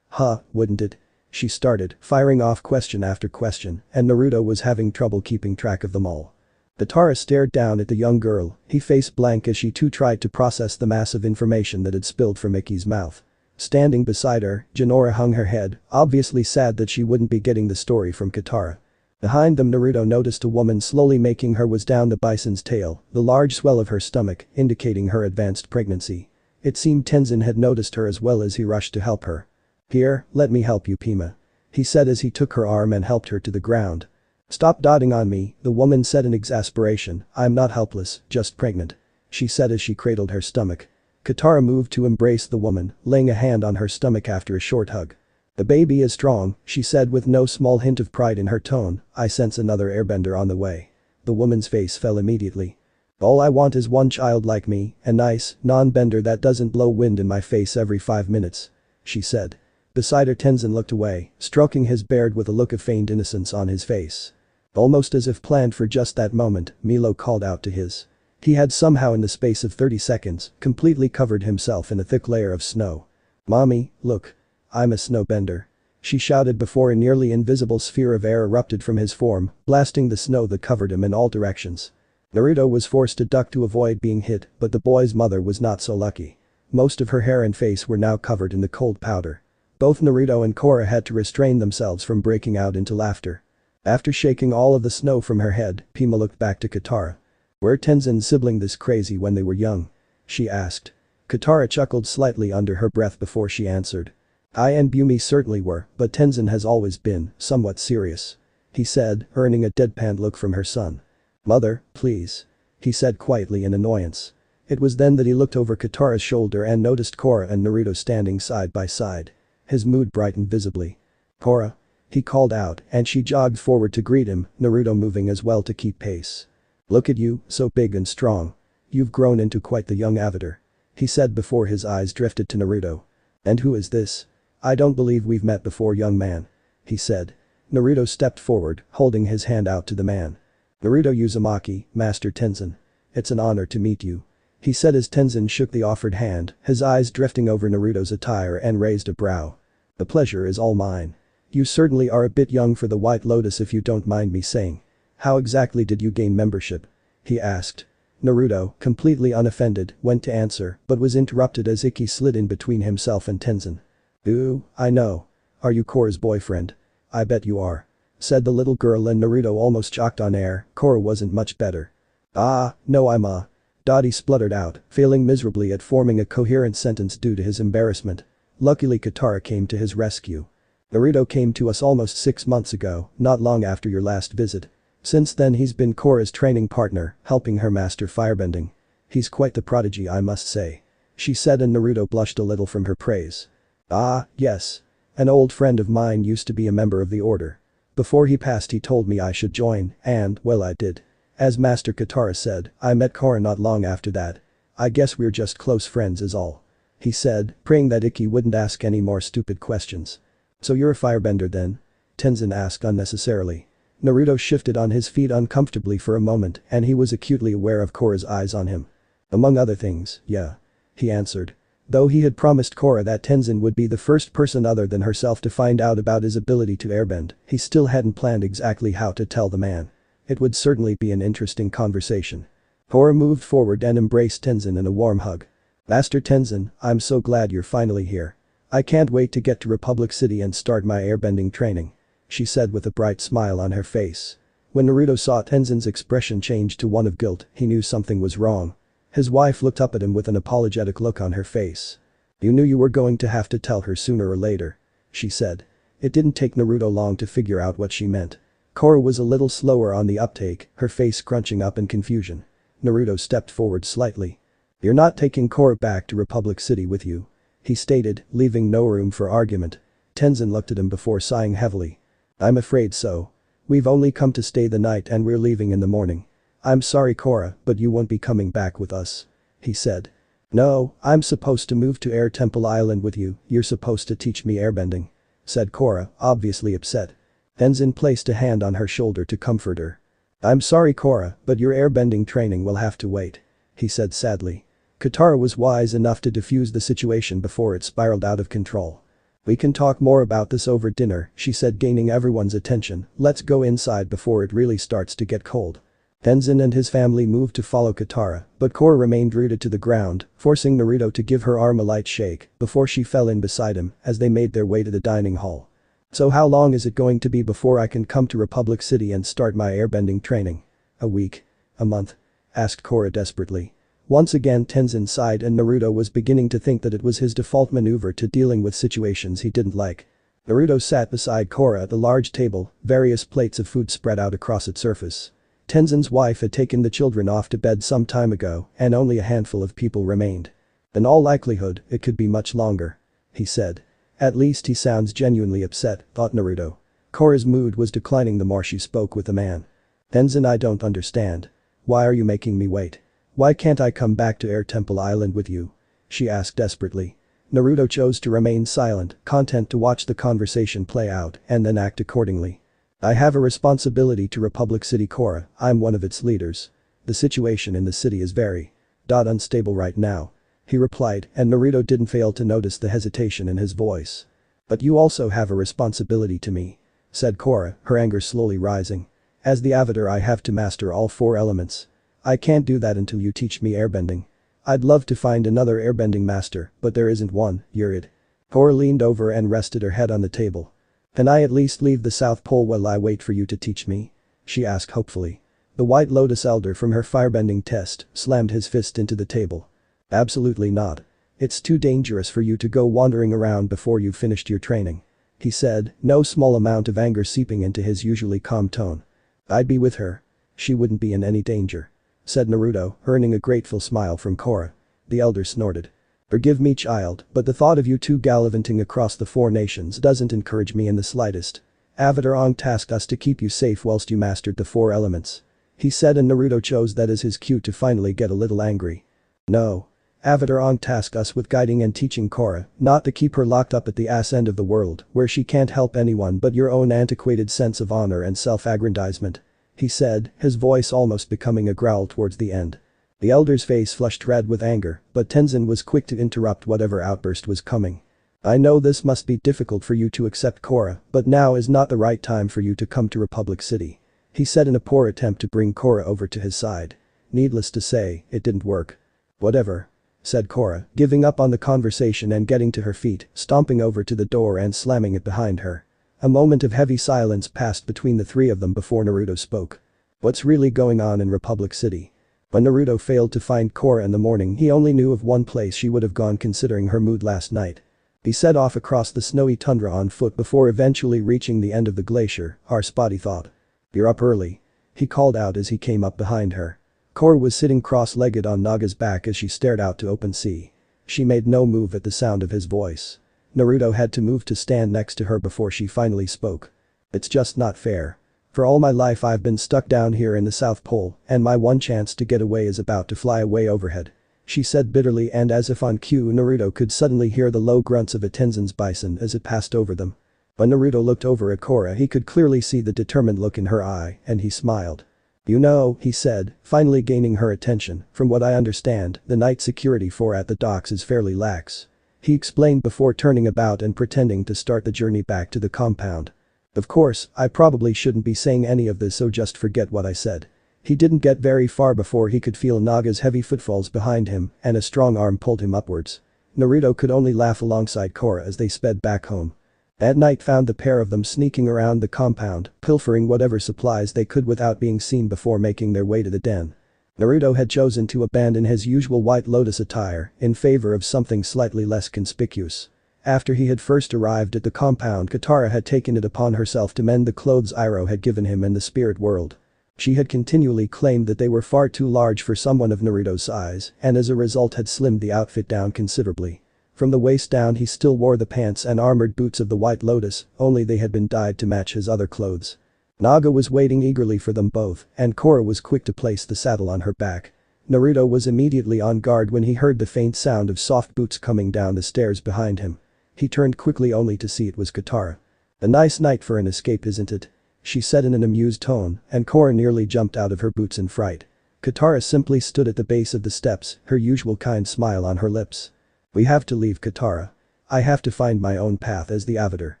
Wouldn't it? She started, firing off question after question, and Naruto was having trouble keeping track of them all. Katara stared down at the young girl, he face blank as she too tried to process the mass of information that had spilled from Ikki's mouth. Standing beside her, Jinora hung her head, obviously sad that she wouldn't be getting the story from Katara. Behind them Naruto noticed a woman slowly making her way down the bison's tail, the large swell of her stomach indicating her advanced pregnancy. It seemed Tenzin had noticed her as well as he rushed to help her. Here, let me help you Pima. He said as he took her arm and helped her to the ground. Stop dotting on me, the woman said in exasperation, I'm not helpless, just pregnant. She said as she cradled her stomach. Katara moved to embrace the woman, laying a hand on her stomach after a short hug. The baby is strong, she said with no small hint of pride in her tone, I sense another airbender on the way. The woman's face fell immediately. All I want is one child like me, a nice, non-bender that doesn't blow wind in my face every 5 minutes. She said. Beside her Tenzin looked away, stroking his beard with a look of feigned innocence on his face. Almost as if planned for just that moment, Milo called out to his. He had somehow in the space of 30 seconds, completely covered himself in a thick layer of snow. Mommy, look. I'm a snowbender. She shouted before a nearly invisible sphere of air erupted from his form, blasting the snow that covered him in all directions. Naruto was forced to duck to avoid being hit, but the boy's mother was not so lucky. Most of her hair and face were now covered in the cold powder. Both Naruto and Korra had to restrain themselves from breaking out into laughter. After shaking all of the snow from her head, Pima looked back to Katara. "Were Tenzin's sibling this crazy when they were young?" she asked. Katara chuckled slightly under her breath before she answered. "I and Bumi certainly were, but Tenzin has always been somewhat serious," he said, earning a deadpan look from her son. "Mother, please," he said quietly in annoyance. It was then that he looked over Katara's shoulder and noticed Korra and Naruto standing side by side. His mood brightened visibly. "Korra," he called out, and she jogged forward to greet him, Naruto moving as well to keep pace. "Look at you, so big and strong. You've grown into quite the young avatar," he said before his eyes drifted to Naruto. "And who is this? I don't believe we've met before, young man," he said. Naruto stepped forward, holding his hand out to the man. "Naruto Uzumaki, Master Tenzin. It's an honor to meet you," he said as Tenzin shook the offered hand, his eyes drifting over Naruto's attire and raised a brow. "The pleasure is all mine. You certainly are a bit young for the White Lotus if you don't mind me saying. How exactly did you gain membership?" he asked. Naruto, completely unoffended, went to answer but was interrupted as Ikki slid in between himself and Tenzin. "Ooh, I know. Are you Korra's boyfriend?" "I bet you are," said the little girl, and Naruto almost shocked on air. Korra wasn't much better. "Ah, no, I'm a..." Dottie spluttered out, failing miserably at forming a coherent sentence due to his embarrassment. Luckily Katara came to his rescue. "Naruto came to us almost 6 months ago, not long after your last visit. Since then he's been Korra's training partner, helping her master firebending. He's quite the prodigy, I must say," she said, and Naruto blushed a little from her praise. "Ah, yes. An old friend of mine used to be a member of the order. Before he passed he told me I should join, and, well, I did. As Master Katara said, I met Korra not long after that. I guess we're just close friends is all," he said, praying that Ikki wouldn't ask any more stupid questions. "So you're a firebender then?" Tenzin asked unnecessarily. Naruto shifted on his feet uncomfortably for a moment and he was acutely aware of Korra's eyes on him. "Among other things, yeah," he answered. Though he had promised Korra that Tenzin would be the first person other than herself to find out about his ability to airbend, he still hadn't planned exactly how to tell the man. It would certainly be an interesting conversation. Korra moved forward and embraced Tenzin in a warm hug. "Master Tenzin, I'm so glad you're finally here. I can't wait to get to Republic City and start my airbending training," she said with a bright smile on her face. When Naruto saw Tenzin's expression change to one of guilt, he knew something was wrong. His wife looked up at him with an apologetic look on her face. "You knew you were going to have to tell her sooner or later," she said. It didn't take Naruto long to figure out what she meant. Korra was a little slower on the uptake, her face scrunching up in confusion. Naruto stepped forward slightly. "You're not taking Korra back to Republic City with you," he stated, leaving no room for argument. Tenzin looked at him before sighing heavily. "I'm afraid so. We've only come to stay the night and we're leaving in the morning. I'm sorry Korra, but you won't be coming back with us," he said. "No, I'm supposed to move to Air Temple Island with you, you're supposed to teach me airbending," said Korra, obviously upset. Tenzin placed a hand on her shoulder to comfort her. "I'm sorry Korra, but your airbending training will have to wait," he said sadly. Katara was wise enough to defuse the situation before it spiraled out of control. "We can talk more about this over dinner," she said, gaining everyone's attention. "Let's go inside before it really starts to get cold." Tenzin and his family moved to follow Katara, but Korra remained rooted to the ground, forcing Naruto to give her arm a light shake before she fell in beside him as they made their way to the dining hall. "So how long is it going to be before I can come to Republic City and start my airbending training? A week? A month?" asked Korra desperately. Once again Tenzin sighed and Naruto was beginning to think that it was his default maneuver to dealing with situations he didn't like. Naruto sat beside Korra at the large table, various plates of food spread out across its surface. Tenzin's wife had taken the children off to bed some time ago and only a handful of people remained. "In all likelihood, it could be much longer," he said. "At least he sounds genuinely upset," thought Naruto. Korra's mood was declining the more she spoke with the man. "Tenzin, I don't understand. Why are you making me wait? Why can't I come back to Air Temple Island with you?" she asked desperately. Naruto chose to remain silent, content to watch the conversation play out and then act accordingly. "I have a responsibility to Republic City Korra, I'm one of its leaders. The situation in the city is very unstable right now," he replied, and Naruto didn't fail to notice the hesitation in his voice. "But you also have a responsibility to me," said Korra, her anger slowly rising. "As the avatar I have to master all 4 elements. I can't do that until you teach me airbending. I'd love to find another airbending master, but there isn't one, you're it. Korra leaned over and rested her head on the table. Can I at least leave the South Pole while I wait for you to teach me? She asked hopefully. The White Lotus elder from her firebending test slammed his fist into the table. Absolutely not. It's too dangerous for you to go wandering around before you've finished your training. He said, no small amount of anger seeping into his usually calm tone. I'd be with her. She wouldn't be in any danger. Said Naruto, earning a grateful smile from Korra. The elder snorted. Forgive me, child, but the thought of you two gallivanting across the 4 nations doesn't encourage me in the slightest. Avatar Aang tasked us to keep you safe whilst you mastered the 4 elements. He said, and Naruto chose that as his cue to finally get a little angry. No. Avatar Aang tasked us with guiding and teaching Korra, not to keep her locked up at the ass end of the world where she can't help anyone but your own antiquated sense of honor and self-aggrandizement. He said, his voice almost becoming a growl towards the end. The elder's face flushed red with anger, but Tenzin was quick to interrupt whatever outburst was coming. I know this must be difficult for you to accept, Korra, but now is not the right time for you to come to Republic City. He said in a poor attempt to bring Korra over to his side. Needless to say, it didn't work. Whatever. Said Korra, giving up on the conversation and getting to her feet, stomping over to the door and slamming it behind her. A moment of heavy silence passed between the 3 of them before Naruto spoke. What's really going on in Republic City? When Naruto failed to find Korra in the morning, he only knew of one place she would have gone considering her mood last night. He set off across the snowy tundra on foot before eventually reaching the end of the glacier, Spotty thought. You're up early. He called out as he came up behind her. Korra was sitting cross-legged on Naga's back as she stared out to open sea. She made no move at the sound of his voice. Naruto had to move to stand next to her before she finally spoke. It's just not fair. For all my life I've been stuck down here in the South Pole, and my one chance to get away is about to fly away overhead. She said bitterly, and as if on cue Naruto could suddenly hear the low grunts of a Tenzin's bison as it passed over them. When Naruto looked over at Korra, he could clearly see the determined look in her eye, and he smiled. You know, he said, finally gaining her attention, from what I understand, the night security at the docks is fairly lax. He explained before turning about and pretending to start the journey back to the compound. Of course, I probably shouldn't be saying any of this, so just forget what I said. He didn't get very far before he could feel Naga's heavy footfalls behind him and a strong arm pulled him upwards. Naruto could only laugh alongside Korra as they sped back home. That night found the pair of them sneaking around the compound, pilfering whatever supplies they could without being seen before making their way to the den. Naruto had chosen to abandon his usual White Lotus attire in favor of something slightly less conspicuous. After he had first arrived at the compound, Katara had taken it upon herself to mend the clothes Iroh had given him in the spirit world. She had continually claimed that they were far too large for someone of Naruto's size and as a result had slimmed the outfit down considerably. From the waist down he still wore the pants and armored boots of the White Lotus, only they had been dyed to match his other clothes. Naga was waiting eagerly for them both, and Korra was quick to place the saddle on her back. Naruto was immediately on guard when he heard the faint sound of soft boots coming down the stairs behind him. He turned quickly only to see it was Katara. A nice night for an escape, isn't it? She said in an amused tone, and Korra nearly jumped out of her boots in fright. Katara simply stood at the base of the steps, her usual kind smile on her lips. We have to leave, Katara. I have to find my own path as the Avatar.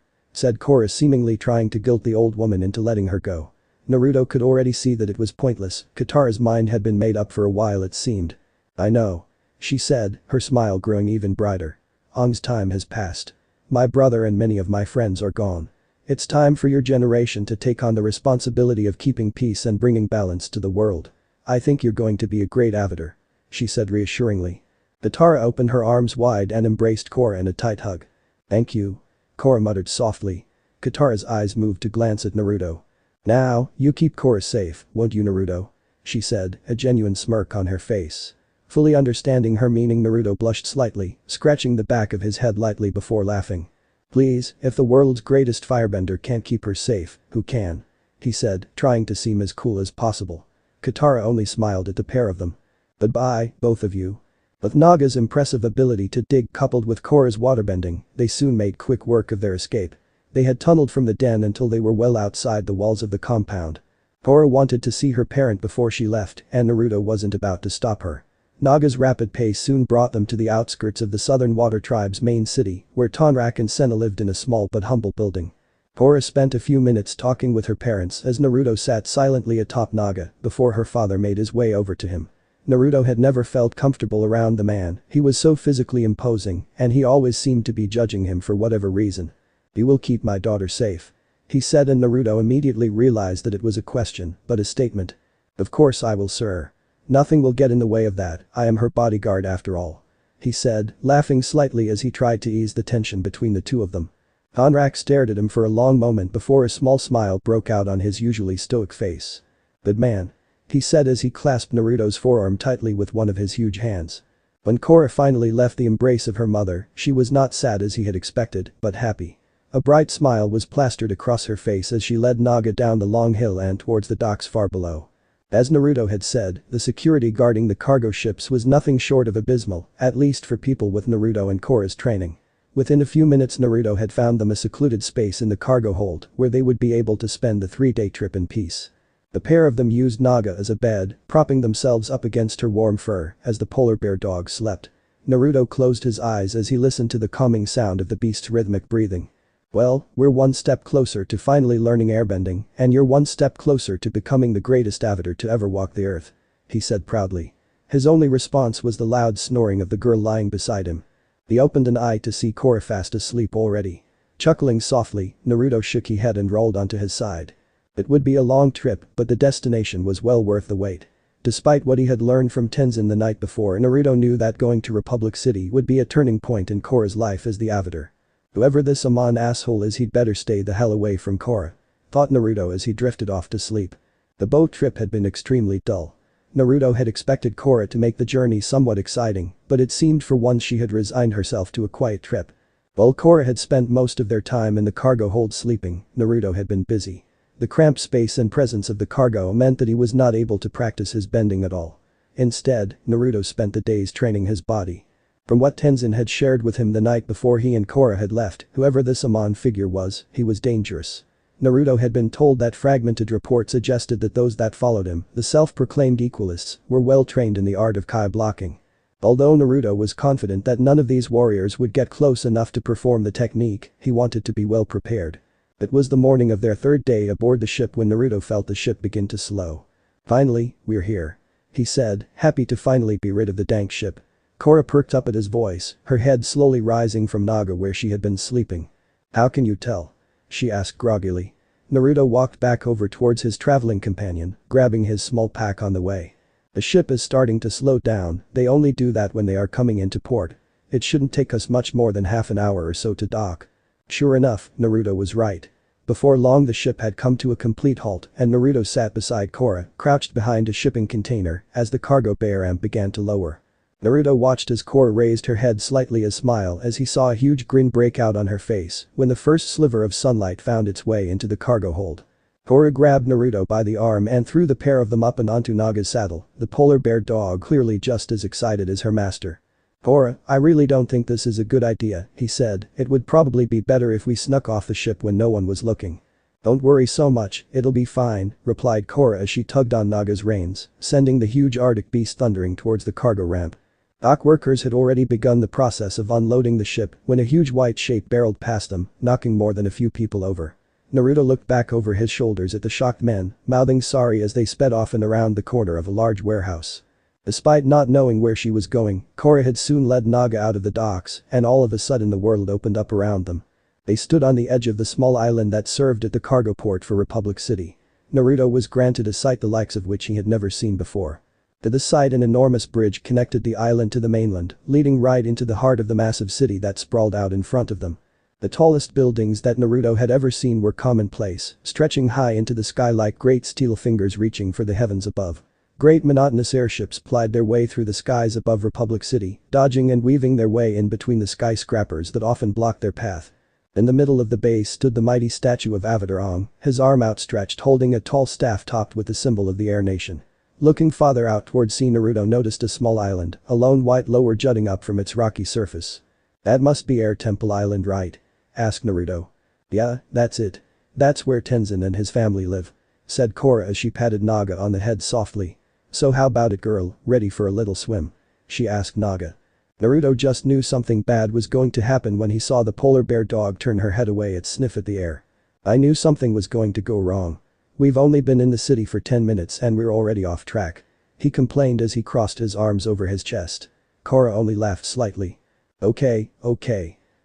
Said Korra, seemingly trying to guilt the old woman into letting her go. Naruto could already see that it was pointless. Katara's mind had been made up for a while, it seemed. I know. She said, her smile growing even brighter. Aang's time has passed. My brother and many of my friends are gone. It's time for your generation to take on the responsibility of keeping peace and bringing balance to the world. I think you're going to be a great Avatar. She said reassuringly. Katara opened her arms wide and embraced Korra in a tight hug. Thank you. Korra muttered softly. Katara's eyes moved to glance at Naruto. Now, you keep Korra safe, won't you, Naruto? She said, a genuine smirk on her face. Fully understanding her meaning, Naruto blushed slightly, scratching the back of his head lightly before laughing. Please, if the world's greatest firebender can't keep her safe, who can? He said, trying to seem as cool as possible. Katara only smiled at the pair of them. Goodbye, both of you. With Naga's impressive ability to dig coupled with Korra's waterbending, they soon made quick work of their escape. They had tunneled from the den until they were well outside the walls of the compound. Korra wanted to see her parent before she left, and Naruto wasn't about to stop her. Naga's rapid pace soon brought them to the outskirts of the Southern Water Tribe's main city, where Tonrak and Senna lived in a small but humble building. Korra spent a few minutes talking with her parents as Naruto sat silently atop Naga before her father made his way over to him. Naruto had never felt comfortable around the man, he was so physically imposing, and he always seemed to be judging him for whatever reason. "You will keep my daughter safe," he said, and Naruto immediately realized that it was a question, but a statement. "Of course I will, sir. Nothing will get in the way of that, I am her bodyguard after all," he said, laughing slightly as he tried to ease the tension between the two of them. Hanrak stared at him for a long moment before a small smile broke out on his usually stoic face. "Good man," he said as he clasped Naruto's forearm tightly with one of his huge hands. When Korra finally left the embrace of her mother, she was not sad as he had expected, but happy. A bright smile was plastered across her face as she led Naga down the long hill and towards the docks far below. As Naruto had said, the security guarding the cargo ships was nothing short of abysmal, at least for people with Naruto and Korra's training. Within a few minutes Naruto had found them a secluded space in the cargo hold where they would be able to spend the 3-day trip in peace. The pair of them used Naga as a bed, propping themselves up against her warm fur as the polar bear dog slept. Naruto closed his eyes as he listened to the calming sound of the beast's rhythmic breathing. "Well, we're one step closer to finally learning airbending, and you're one step closer to becoming the greatest avatar to ever walk the earth," he said proudly. His only response was the loud snoring of the girl lying beside him. He opened an eye to see Korra fast asleep already. Chuckling softly, Naruto shook his head and rolled onto his side. It would be a long trip, but the destination was well worth the wait. Despite what he had learned from Tenzin the night before, Naruto knew that going to Republic City would be a turning point in Korra's life as the avatar. Whoever this Amon asshole is, he'd better stay the hell away from Korra, thought Naruto as he drifted off to sleep. The boat trip had been extremely dull. Naruto had expected Korra to make the journey somewhat exciting, but it seemed for once she had resigned herself to a quiet trip. While Korra had spent most of their time in the cargo hold sleeping, Naruto had been busy. The cramped space and presence of the cargo meant that he was not able to practice his bending at all. Instead, Naruto spent the days training his body. From what Tenzin had shared with him the night before he and Korra had left, whoever this Amon figure was, he was dangerous. Naruto had been told that fragmented reports suggested that those that followed him, the self-proclaimed equalists, were well trained in the art of Kai blocking. Although Naruto was confident that none of these warriors would get close enough to perform the technique, he wanted to be well prepared. It was the morning of their 3rd day aboard the ship when Naruto felt the ship begin to slow. "Finally, we're here," he said, happy to finally be rid of the dank ship. Korra perked up at his voice, her head slowly rising from Naga where she had been sleeping. "How can you tell?" she asked groggily. Naruto walked back over towards his traveling companion, grabbing his small pack on the way. "The ship is starting to slow down, they only do that when they are coming into port. It shouldn't take us much more than half an hour or so to dock." Sure enough, Naruto was right. Before long the ship had come to a complete halt and Naruto sat beside Korra, crouched behind a shipping container as the cargo bay ramp began to lower. Naruto watched as Korra raised her head slightly a smile as he saw a huge grin break out on her face when the first sliver of sunlight found its way into the cargo hold. Korra grabbed Naruto by the arm and threw the pair of them up and onto Naga's saddle, the polar bear dog clearly just as excited as her master. "Korra, I really don't think this is a good idea," he said, "it would probably be better if we snuck off the ship when no one was looking." "Don't worry so much, it'll be fine," replied Korra as she tugged on Naga's reins, sending the huge Arctic beast thundering towards the cargo ramp. Dock workers had already begun the process of unloading the ship when a huge white shape barreled past them, knocking more than a few people over. Naruto looked back over his shoulders at the shocked men, mouthing sorry as they sped off and around the corner of a large warehouse. Despite not knowing where she was going, Korra had soon led Naga out of the docks and all of a sudden the world opened up around them. They stood on the edge of the small island that served as the cargo port for Republic City. Naruto was granted a sight the likes of which he had never seen before. To the side, an enormous bridge connected the island to the mainland, leading right into the heart of the massive city that sprawled out in front of them. The tallest buildings that Naruto had ever seen were commonplace, stretching high into the sky like great steel fingers reaching for the heavens above. Great monotonous airships plied their way through the skies above Republic City, dodging and weaving their way in between the skyscrapers that often blocked their path. In the middle of the base stood the mighty statue of Avatar Aang, his arm outstretched holding a tall staff topped with the symbol of the Air Nation. Looking farther out towards sea, Naruto noticed a small island, a lone white lower jutting up from its rocky surface. "That must be Air Temple Island, right?" asked Naruto. "Yeah, that's it. That's where Tenzin and his family live," said Korra as she patted Naga on the head softly. "So how about it, girl, ready for a little swim?" she asked Naga. Naruto just knew something bad was going to happen when he saw the polar bear dog turn her head away and sniff at the air. "I knew something was going to go wrong. We've only been in the city for 10 minutes and we're already off track," he complained as he crossed his arms over his chest. Korra only laughed slightly. Okay.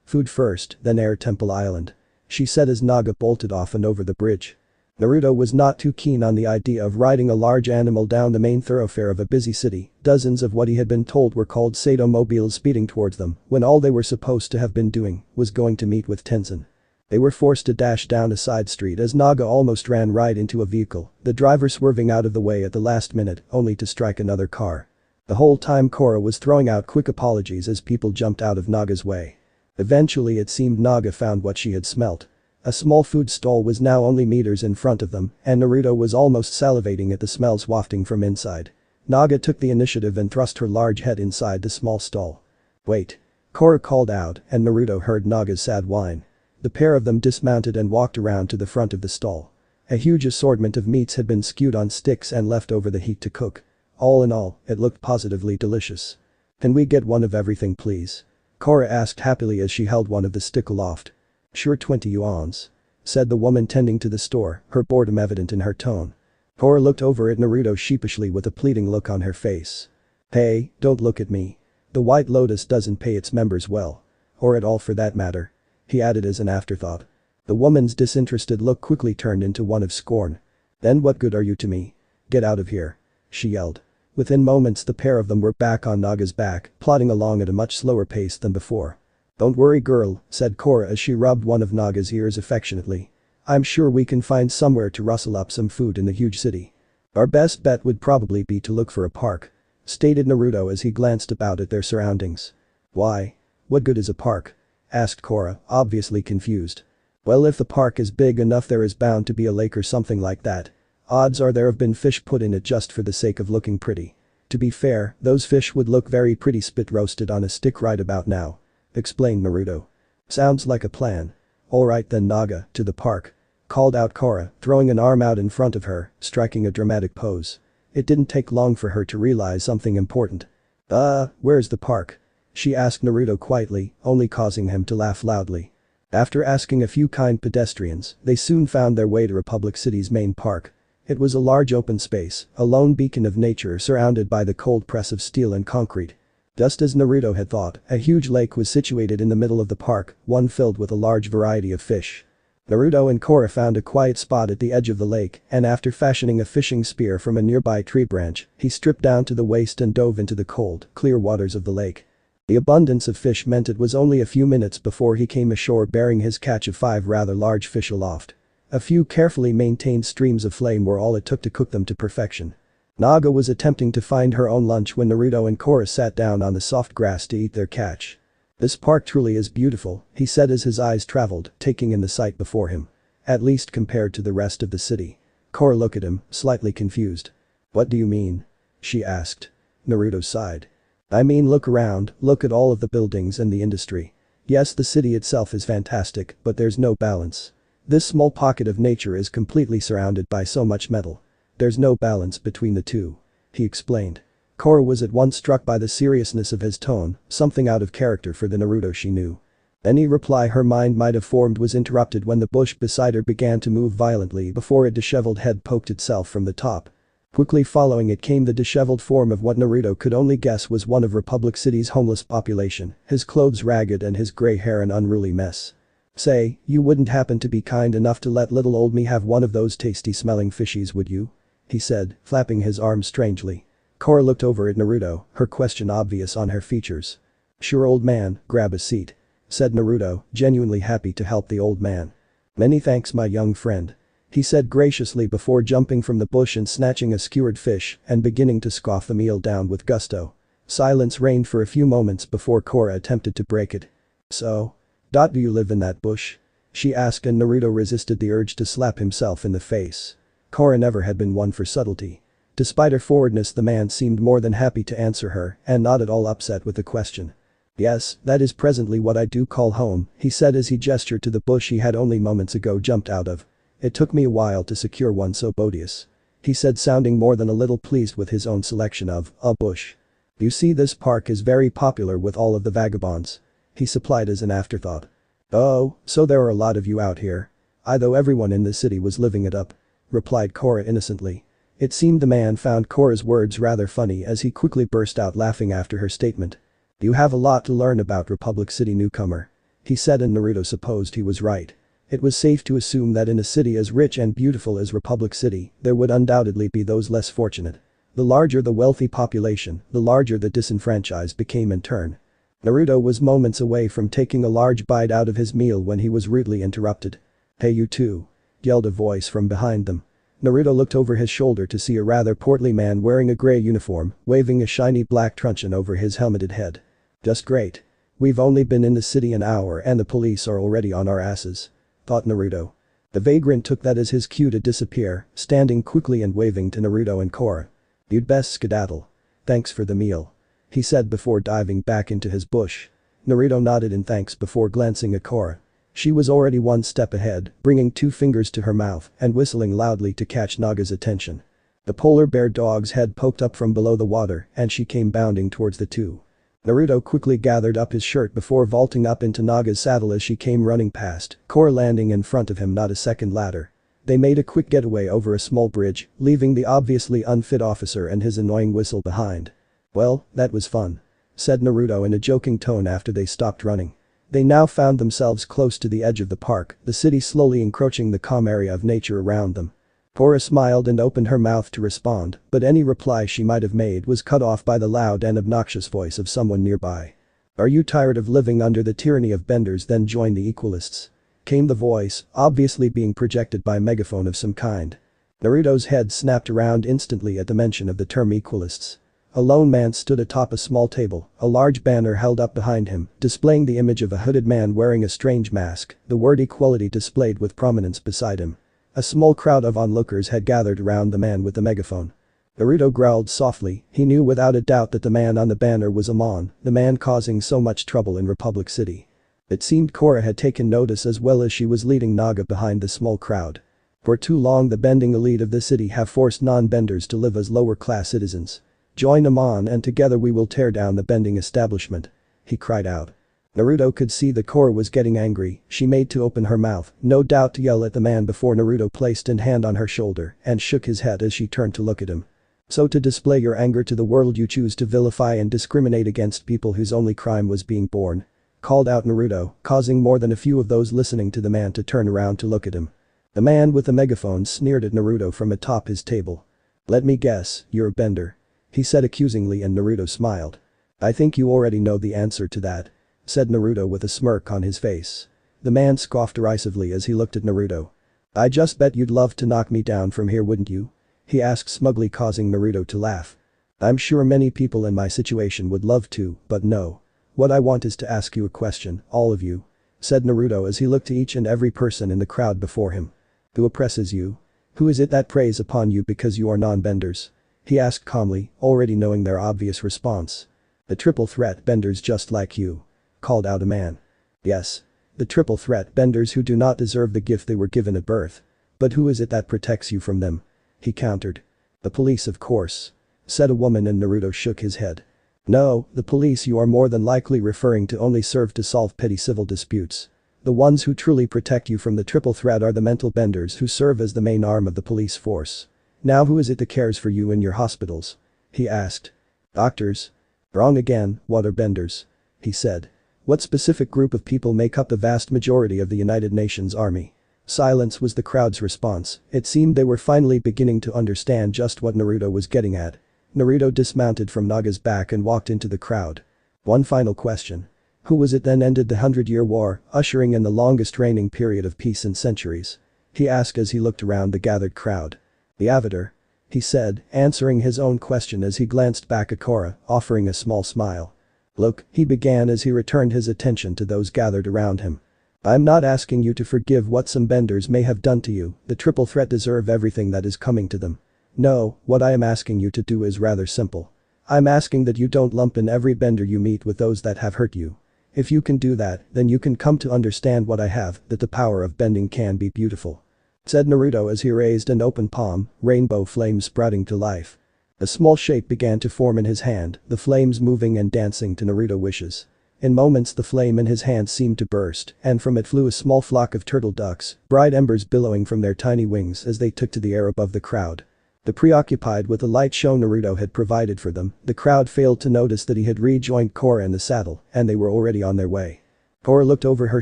Food first, then Air Temple Island. She said as Naga bolted off and over the bridge. Naruto was not too keen on the idea of riding a large animal down the main thoroughfare of a busy city, dozens of what he had been told were called Sato-mobiles speeding towards them, when all they were supposed to have been doing was going to meet with Tenzin. They were forced to dash down a side street as Naga almost ran right into a vehicle, the driver swerving out of the way at the last minute only to strike another car. The whole time Korra was throwing out quick apologies as people jumped out of Naga's way. Eventually it seemed Naga found what she had smelt. A small food stall was now only meters in front of them, and Naruto was almost salivating at the smells wafting from inside. Naga took the initiative and thrust her large head inside the small stall. Wait. Korra called out, and Naruto heard Naga's sad whine. The pair of them dismounted and walked around to the front of the stall. A huge assortment of meats had been skewed on sticks and left over the heat to cook. All in all, it looked positively delicious. Can we get one of everything please? Korra asked happily as she held one of the stick aloft. Sure, 20 yuans. Said the woman tending to the store, her boredom evident in her tone. Korra looked over at Naruto sheepishly with a pleading look on her face. Hey, don't look at me. The White Lotus doesn't pay its members well. Or at all for that matter. He added as an afterthought. The woman's disinterested look quickly turned into one of scorn. Then what good are you to me? Get out of here. She yelled. Within moments the pair of them were back on Naga's back, plodding along at a much slower pace than before. Don't worry girl, said Korra as she rubbed one of Naga's ears affectionately. I'm sure we can find somewhere to rustle up some food in the huge city. Our best bet would probably be to look for a park. Stated Naruto as he glanced about at their surroundings. Why? What good is a park? Asked Korra, obviously confused. Well, if the park is big enough there is bound to be a lake or something like that. Odds are there have been fish put in it just for the sake of looking pretty. To be fair, those fish would look very pretty spit roasted on a stick right about now. Explained Naruto. Sounds like a plan. Alright then Naga, to the park. Called out Korra, throwing an arm out in front of her, striking a dramatic pose. It didn't take long for her to realize something important. Where's the park? She asked Naruto quietly, only causing him to laugh loudly. After asking a few kind pedestrians, they soon found their way to Republic City's main park. It was a large open space, a lone beacon of nature surrounded by the cold press of steel and concrete. Just as Naruto had thought, a huge lake was situated in the middle of the park, one filled with a large variety of fish. Naruto and Korra found a quiet spot at the edge of the lake, and after fashioning a fishing spear from a nearby tree branch, he stripped down to the waist and dove into the cold, clear waters of the lake. The abundance of fish meant it was only a few minutes before he came ashore bearing his catch of 5 rather large fish aloft. A few carefully maintained streams of flame were all it took to cook them to perfection. Naga was attempting to find her own lunch when Naruto and Korra sat down on the soft grass to eat their catch. This park truly is beautiful, he said as his eyes traveled, taking in the sight before him. At least compared to the rest of the city. Korra looked at him, slightly confused. What do you mean? She asked. Naruto sighed. I mean look around, look at all of the buildings and the industry. Yes, the city itself is fantastic, but there's no balance. This small pocket of nature is completely surrounded by so much metal. There's no balance between the two. He explained. Korra was at once struck by the seriousness of his tone, something out of character for the Naruto she knew. Any reply her mind might have formed was interrupted when the bush beside her began to move violently before a disheveled head poked itself from the top. Quickly following it came the disheveled form of what Naruto could only guess was one of Republic City's homeless population, his clothes ragged and his gray hair an unruly mess. Say, you wouldn't happen to be kind enough to let little old me have one of those tasty-smelling fishies, would you? He said, flapping his arms strangely. Korra looked over at Naruto, her question obvious on her features. Sure old man, grab a seat. Said Naruto, genuinely happy to help the old man. Many thanks my young friend. He said graciously before jumping from the bush and snatching a skewered fish and beginning to scoff the meal down with gusto. Silence reigned for a few moments before Korra attempted to break it. So? Do you live in that bush? She asked and Naruto resisted the urge to slap himself in the face. Korra never had been one for subtlety. Despite her forwardness the man seemed more than happy to answer her and not at all upset with the question. Yes, that is presently what I do call home, he said as he gestured to the bush he had only moments ago jumped out of. It took me a while to secure one so bodacious. He said sounding more than a little pleased with his own selection of a bush. You see this park is very popular with all of the vagabonds. He supplied as an afterthought. Oh, so there are a lot of you out here. I thought everyone in the city was living it up. Replied Korra innocently. It seemed the man found Korra's words rather funny as he quickly burst out laughing after her statement. "You have a lot to learn about Republic City, newcomer," he said, and Naruto supposed he was right. It was safe to assume that in a city as rich and beautiful as Republic City, there would undoubtedly be those less fortunate. The larger the wealthy population, the larger the disenfranchised became in turn. Naruto was moments away from taking a large bite out of his meal when he was rudely interrupted. "Hey, you two," yelled a voice from behind them. Naruto looked over his shoulder to see a rather portly man wearing a gray uniform, waving a shiny black truncheon over his helmeted head. "Just great. We've only been in the city an hour and the police are already on our asses," thought Naruto. The vagrant took that as his cue to disappear, standing quickly and waving to Naruto and Korra. "You'd best skedaddle. Thanks for the meal," he said before diving back into his bush. Naruto nodded in thanks before glancing at Korra. She was already one step ahead, bringing 2 fingers to her mouth and whistling loudly to catch Naga's attention. The polar bear dog's head poked up from below the water and she came bounding towards the two. Naruto quickly gathered up his shirt before vaulting up into Naga's saddle as she came running past, Korra landing in front of him not a second later. They made a quick getaway over a small bridge, leaving the obviously unfit officer and his annoying whistle behind. "Well, that was fun," said Naruto in a joking tone after they stopped running. They now found themselves close to the edge of the park, the city slowly encroaching the calm area of nature around them. Korra smiled and opened her mouth to respond, but any reply she might have made was cut off by the loud and obnoxious voice of someone nearby. "Are you tired of living under the tyranny of benders? Then join the equalists," came the voice, obviously being projected by a megaphone of some kind. Naruto's head snapped around instantly at the mention of the term equalists. A lone man stood atop a small table, a large banner held up behind him, displaying the image of a hooded man wearing a strange mask, the word equality displayed with prominence beside him. A small crowd of onlookers had gathered around the man with the megaphone. Naruto growled softly, he knew without a doubt that the man on the banner was Amon, the man causing so much trouble in Republic City. It seemed Korra had taken notice as well as she was leading Naga behind the small crowd. For too long the bending elite of the city have forced non-benders to live as lower-class citizens. "Join Amon and together we will tear down the bending establishment," he cried out. Naruto could see that Korra was getting angry, she made to open her mouth, no doubt to yell at the man before Naruto placed a hand on her shoulder and shook his head as she turned to look at him. "So to display your anger to the world you choose to vilify and discriminate against people whose only crime was being born," called out Naruto, causing more than a few of those listening to the man to turn around to look at him. The man with the megaphone sneered at Naruto from atop his table. "Let me guess, you're a bender," he said accusingly, and Naruto smiled. "I think you already know the answer to that," said Naruto with a smirk on his face. The man scoffed derisively as he looked at Naruto. "I just bet you'd love to knock me down from here, wouldn't you?" he asked smugly, causing Naruto to laugh. "I'm sure many people in my situation would love to, but no. What I want is to ask you a question, all of you," said Naruto as he looked to each and every person in the crowd before him. "Who oppresses you? Who is it that preys upon you because you are non-benders?" he asked calmly, already knowing their obvious response. "The triple threat benders just like you," called out a man. "Yes. The triple threat benders who do not deserve the gift they were given at birth. But who is it that protects you from them?" he countered. "The police, of course," said a woman, and Naruto shook his head. "No, the police you are more than likely referring to only serve to solve petty civil disputes. The ones who truly protect you from the triple threat are the mental benders who serve as the main arm of the police force. Now who is it that cares for you in your hospitals?" he asked. "Doctors?" "Wrong again, what are benders?" he said. "What specific group of people make up the vast majority of the United Nations Army?" Silence was the crowd's response. It seemed they were finally beginning to understand just what Naruto was getting at. Naruto dismounted from Naga's back and walked into the crowd. "One final question. Who was it then ended the 100-Year War, ushering in the longest reigning period of peace in centuries?" he asked as he looked around the gathered crowd. "The Avatar," he said, answering his own question as he glanced back at Korra, offering a small smile. "Look," he began as he returned his attention to those gathered around him. "I'm not asking you to forgive what some benders may have done to you, the triple threat deserve everything that is coming to them. No, what I am asking you to do is rather simple. I'm asking that you don't lump in every bender you meet with those that have hurt you. If you can do that, then you can come to understand what I have, that the power of bending can be beautiful," said Naruto as he raised an open palm, rainbow flames sprouting to life. A small shape began to form in his hand, the flames moving and dancing to Naruto wishes. In moments the flame in his hand seemed to burst, and from it flew a small flock of turtle ducks, bright embers billowing from their tiny wings as they took to the air above the crowd. Preoccupied with the light show Naruto had provided for them, the crowd failed to notice that he had rejoined Korra in the saddle, and they were already on their way. Korra looked over her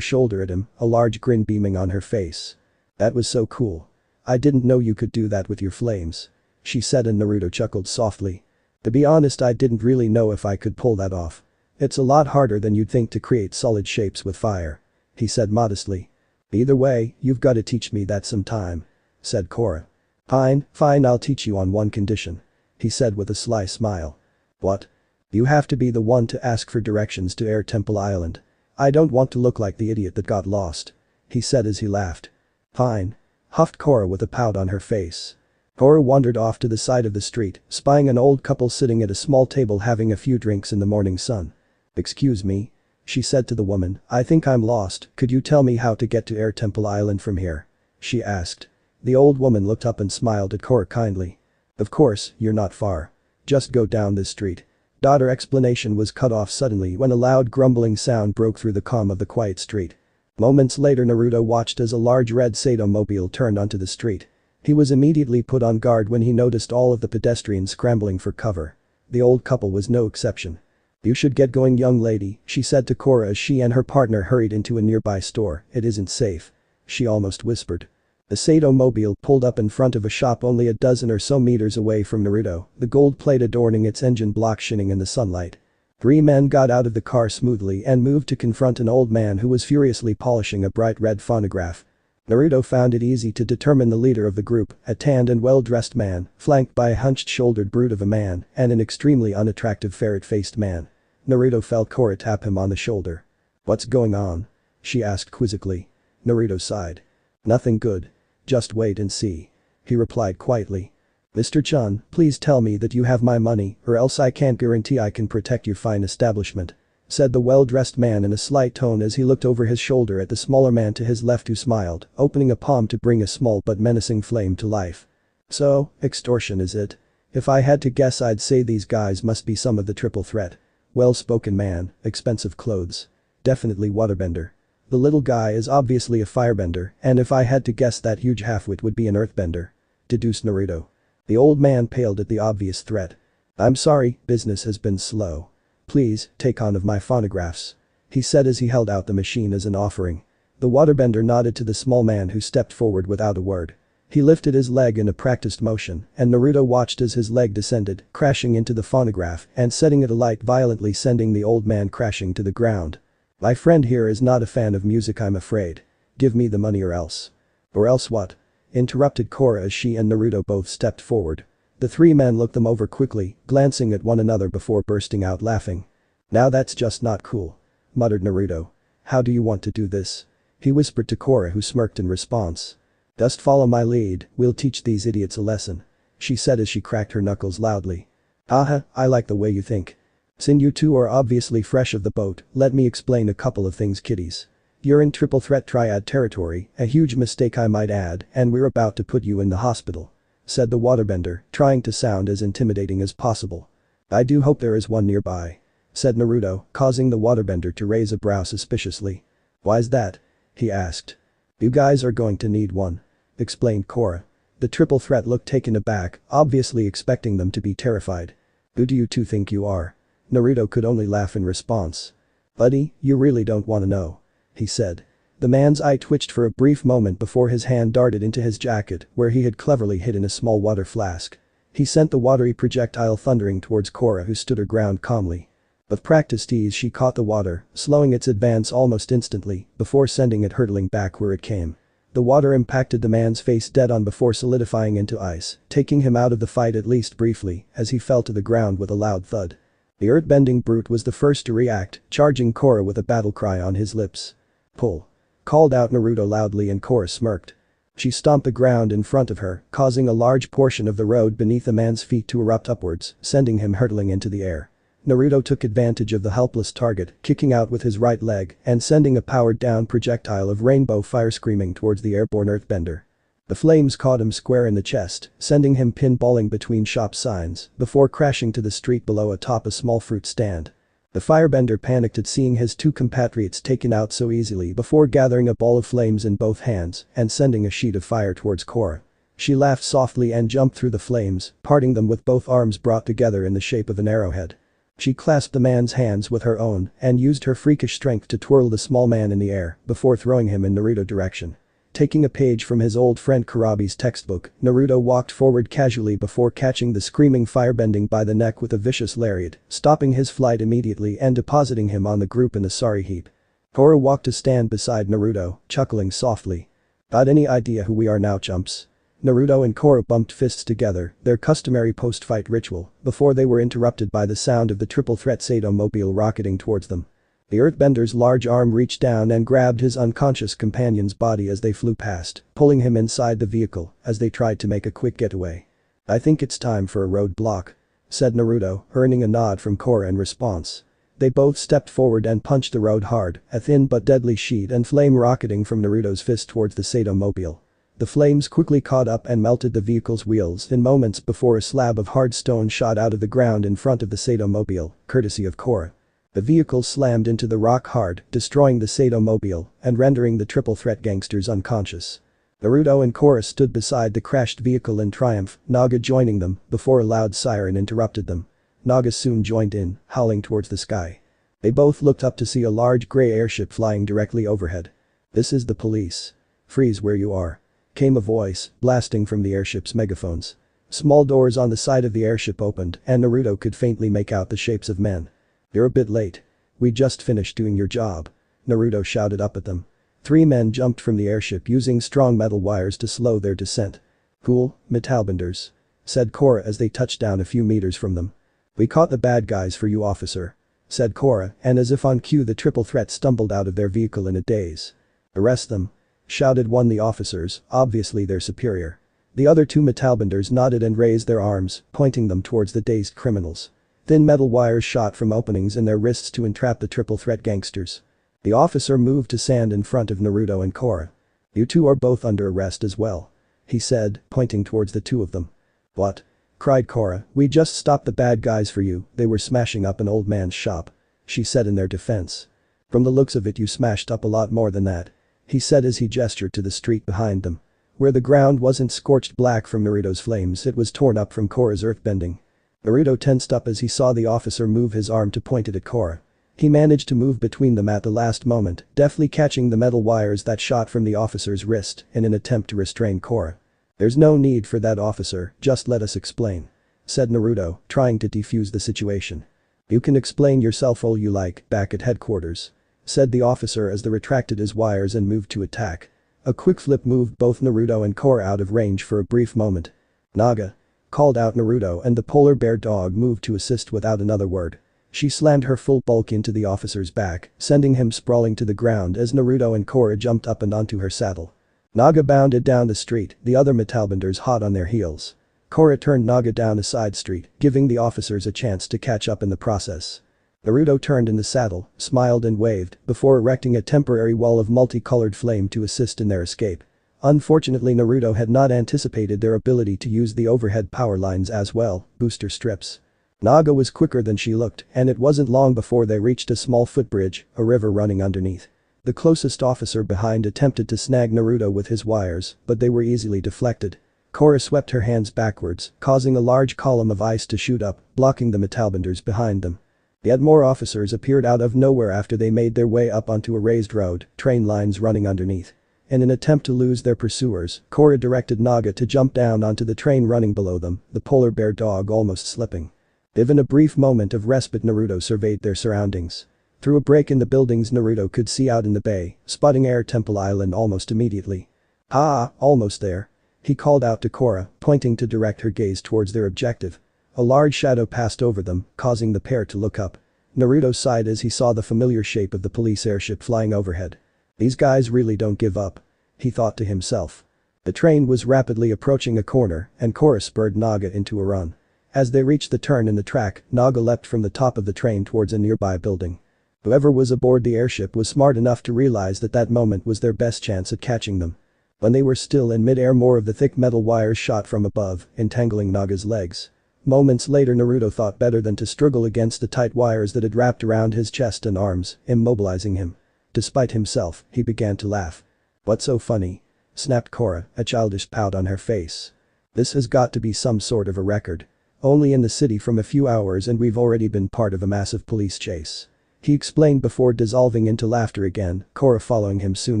shoulder at him, a large grin beaming on her face. "That was so cool. I didn't know you could do that with your flames," she said, and Naruto chuckled softly. "To be honest, I didn't really know if I could pull that off. It's a lot harder than you'd think to create solid shapes with fire," he said modestly. "Either way, you've gotta teach me that sometime," said Korra. Fine, I'll teach you on one condition," he said with a sly smile. "What?" "You have to be the one to ask for directions to Air Temple Island. I don't want to look like the idiot that got lost," he said as he laughed. "Fine," huffed Korra with a pout on her face. Korra wandered off to the side of the street, spying an old couple sitting at a small table having a few drinks in the morning sun. "Excuse me," she said to the woman, "I think I'm lost, could you tell me how to get to Air Temple Island from here?" she asked. The old woman looked up and smiled at Korra kindly. "Of course, you're not far. Just go down this street." Her explanation was cut off suddenly when a loud grumbling sound broke through the calm of the quiet street. Moments later, Naruto watched as a large red Sato-mobile turned onto the street. He was immediately put on guard when he noticed all of the pedestrians scrambling for cover. The old couple was no exception. "You should get going, young lady," she said to Korra as she and her partner hurried into a nearby store. "It isn't safe," she almost whispered. The Sato-mobile pulled up in front of a shop only a dozen or so meters away from Naruto, the gold plate adorning its engine block shining in the sunlight. Three men got out of the car smoothly and moved to confront an old man who was furiously polishing a bright red phonograph. Naruto found it easy to determine the leader of the group, a tanned and well-dressed man, flanked by a hunched-shouldered brute of a man and an extremely unattractive ferret-faced man. Naruto felt Korra tap him on the shoulder. "What's going on?" she asked quizzically. Naruto sighed. "Nothing good. Just wait and see," he replied quietly. "Mr. Chun, please tell me that you have my money or else I can't guarantee I can protect your fine establishment," said the well-dressed man in a slight tone as he looked over his shoulder at the smaller man to his left who smiled, opening a palm to bring a small but menacing flame to life. "So, extortion is it? If I had to guess, I'd say these guys must be some of the triple threat. Well-spoken man, expensive clothes. Definitely waterbender. The little guy is obviously a firebender, and if I had to guess, that huge halfwit would be an earthbender," deduced Naruto. The old man paled at the obvious threat. "I'm sorry, business has been slow. Please, take one of my phonographs," he said as he held out the machine as an offering. The waterbender nodded to the small man who stepped forward without a word. He lifted his leg in a practiced motion, and Naruto watched as his leg descended, crashing into the phonograph and setting it alight violently, sending the old man crashing to the ground. "My friend here is not a fan of music, I'm afraid. Give me the money or else." "Or else what?" interrupted Korra as she and Naruto both stepped forward. The three men looked them over quickly, glancing at one another before bursting out laughing. "Now that's just not cool," muttered Naruto. "How do you want to do this?" he whispered to Korra, who smirked in response. "Just follow my lead, we'll teach these idiots a lesson," she said as she cracked her knuckles loudly. "Haha, I like the way you think. Since you two are obviously fresh of the boat, let me explain a couple of things, kiddies. You're in triple threat triad territory, a huge mistake I might add, and we're about to put you in the hospital," said the waterbender, trying to sound as intimidating as possible. "I do hope there is one nearby," said Naruto, causing the waterbender to raise a brow suspiciously. "Why's that?" he asked. "You guys are going to need one," explained Korra. The triple threat looked taken aback, obviously expecting them to be terrified. "Who do you two think you are?" Naruto could only laugh in response. "Buddy, you really don't want to know," he said. The man's eye twitched for a brief moment before his hand darted into his jacket, where he had cleverly hidden a small water flask. He sent the watery projectile thundering towards Korra, who stood her ground calmly. With practiced ease, she caught the water, slowing its advance almost instantly, before sending it hurtling back where it came. The water impacted the man's face dead on before solidifying into ice, taking him out of the fight at least briefly, as he fell to the ground with a loud thud. The earth-bending brute was the first to react, charging Korra with a battle cry on his lips. "Pull!" called out Naruto loudly, and Korra smirked. She stomped the ground in front of her, causing a large portion of the road beneath the man's feet to erupt upwards, sending him hurtling into the air. Naruto took advantage of the helpless target, kicking out with his right leg and sending a powered-down projectile of rainbow fire screaming towards the airborne earthbender. The flames caught him square in the chest, sending him pinballing between shop signs before crashing to the street below atop a small fruit stand. The firebender panicked at seeing his two compatriots taken out so easily before gathering a ball of flames in both hands and sending a sheet of fire towards Korra. She laughed softly and jumped through the flames, parting them with both arms brought together in the shape of an arrowhead. She clasped the man's hands with her own and used her freakish strength to twirl the small man in the air before throwing him in Naruto's direction. Taking a page from his old friend Kurabi's textbook, Naruto walked forward casually before catching the screaming firebending by the neck with a vicious lariat, stopping his flight immediately and depositing him on the group in the sorry heap. Korra walked to stand beside Naruto, chuckling softly. Got any idea who we are now, chumps? Naruto and Korra bumped fists together, their customary post-fight ritual, before they were interrupted by the sound of the triple threat Sato-mobile rocketing towards them. The earthbender's large arm reached down and grabbed his unconscious companion's body as they flew past, pulling him inside the vehicle as they tried to make a quick getaway. I think it's time for a roadblock, said Naruto, earning a nod from Korra in response. They both stepped forward and punched the road hard, a thin but deadly sheet and flame rocketing from Naruto's fist towards the Sato-mobile. The flames quickly caught up and melted the vehicle's wheels in moments before a slab of hard stone shot out of the ground in front of the Sato-mobile, courtesy of Korra. The vehicle slammed into the rock hard, destroying the Sato-mobile and rendering the triple threat gangsters unconscious. Naruto and Korra stood beside the crashed vehicle in triumph, Naga joining them before a loud siren interrupted them. Naga soon joined in, howling towards the sky. They both looked up to see a large gray airship flying directly overhead. This is the police. Freeze where you are, came a voice, blasting from the airship's megaphones. Small doors on the side of the airship opened and Naruto could faintly make out the shapes of men. You're a bit late. We just finished doing your job, Naruto shouted up at them. 3 men jumped from the airship using strong metal wires to slow their descent. Cool, metalbenders, said Korra as they touched down a few meters from them. We caught the bad guys for you, officer, said Korra, and as if on cue the triple threat stumbled out of their vehicle in a daze. Arrest them, shouted one of the officers, obviously their superior. The other 2 metalbenders nodded and raised their arms, pointing them towards the dazed criminals. Thin metal wires shot from openings in their wrists to entrap the triple threat gangsters. The officer moved to stand in front of Naruto and Korra. You 2 are both under arrest as well, he said, pointing towards the 2 of them. What? Cried Korra, we just stopped the bad guys for you, they were smashing up an old man's shop, she said in their defense. From the looks of it you smashed up a lot more than that, he said as he gestured to the street behind them. Where the ground wasn't scorched black from Naruto's flames, it was torn up from Korra's earthbending. Naruto tensed up as he saw the officer move his arm to point it at Korra. He managed to move between them at the last moment, deftly catching the metal wires that shot from the officer's wrist in an attempt to restrain Korra. There's no need for that, officer, just let us explain, said Naruto, trying to defuse the situation. You can explain yourself all you like back at headquarters, said the officer as they retracted his wires and moved to attack. A quick flip moved both Naruto and Korra out of range for a brief moment. Naga, called out Naruto, and the polar bear dog moved to assist without another word. She slammed her full bulk into the officer's back, sending him sprawling to the ground as Naruto and Korra jumped up and onto her saddle. Naga bounded down the street, the other metalbenders hot on their heels. Korra turned Naga down a side street, giving the officers a chance to catch up in the process. Naruto turned in the saddle, smiled and waved before erecting a temporary wall of multicolored flame to assist in their escape. Unfortunately, Naruto had not anticipated their ability to use the overhead power lines as well, booster strips. Naga was quicker than she looked, and it wasn't long before they reached a small footbridge, a river running underneath. The closest officer behind attempted to snag Naruto with his wires, but they were easily deflected. Korra swept her hands backwards, causing a large column of ice to shoot up, blocking the metalbenders behind them. Yet more officers appeared out of nowhere after they made their way up onto a raised road, train lines running underneath. In an attempt to lose their pursuers, Korra directed Naga to jump down onto the train running below them, the polar bear dog almost slipping. Given a brief moment of respite, Naruto surveyed their surroundings. Through a break in the buildings Naruto could see out in the bay, spotting Air Temple Island almost immediately. Ah, almost there, he called out to Korra, pointing to direct her gaze towards their objective. A large shadow passed over them, causing the pair to look up. Naruto sighed as he saw the familiar shape of the police airship flying overhead. These guys really don't give up, he thought to himself. The train was rapidly approaching a corner, and Korra spurred Naga into a run. As they reached the turn in the track, Naga leapt from the top of the train towards a nearby building. Whoever was aboard the airship was smart enough to realize that that moment was their best chance at catching them. When they were still in mid-air, more of the thick metal wires shot from above, entangling Naga's legs. Moments later, Naruto thought better than to struggle against the tight wires that had wrapped around his chest and arms, immobilizing him. Despite himself, he began to laugh. What's so funny? snapped Korra, a childish pout on her face. This has got to be some sort of a record. Only in the city from a few hours and we've already been part of a massive police chase. He explained before dissolving into laughter again, Korra following him soon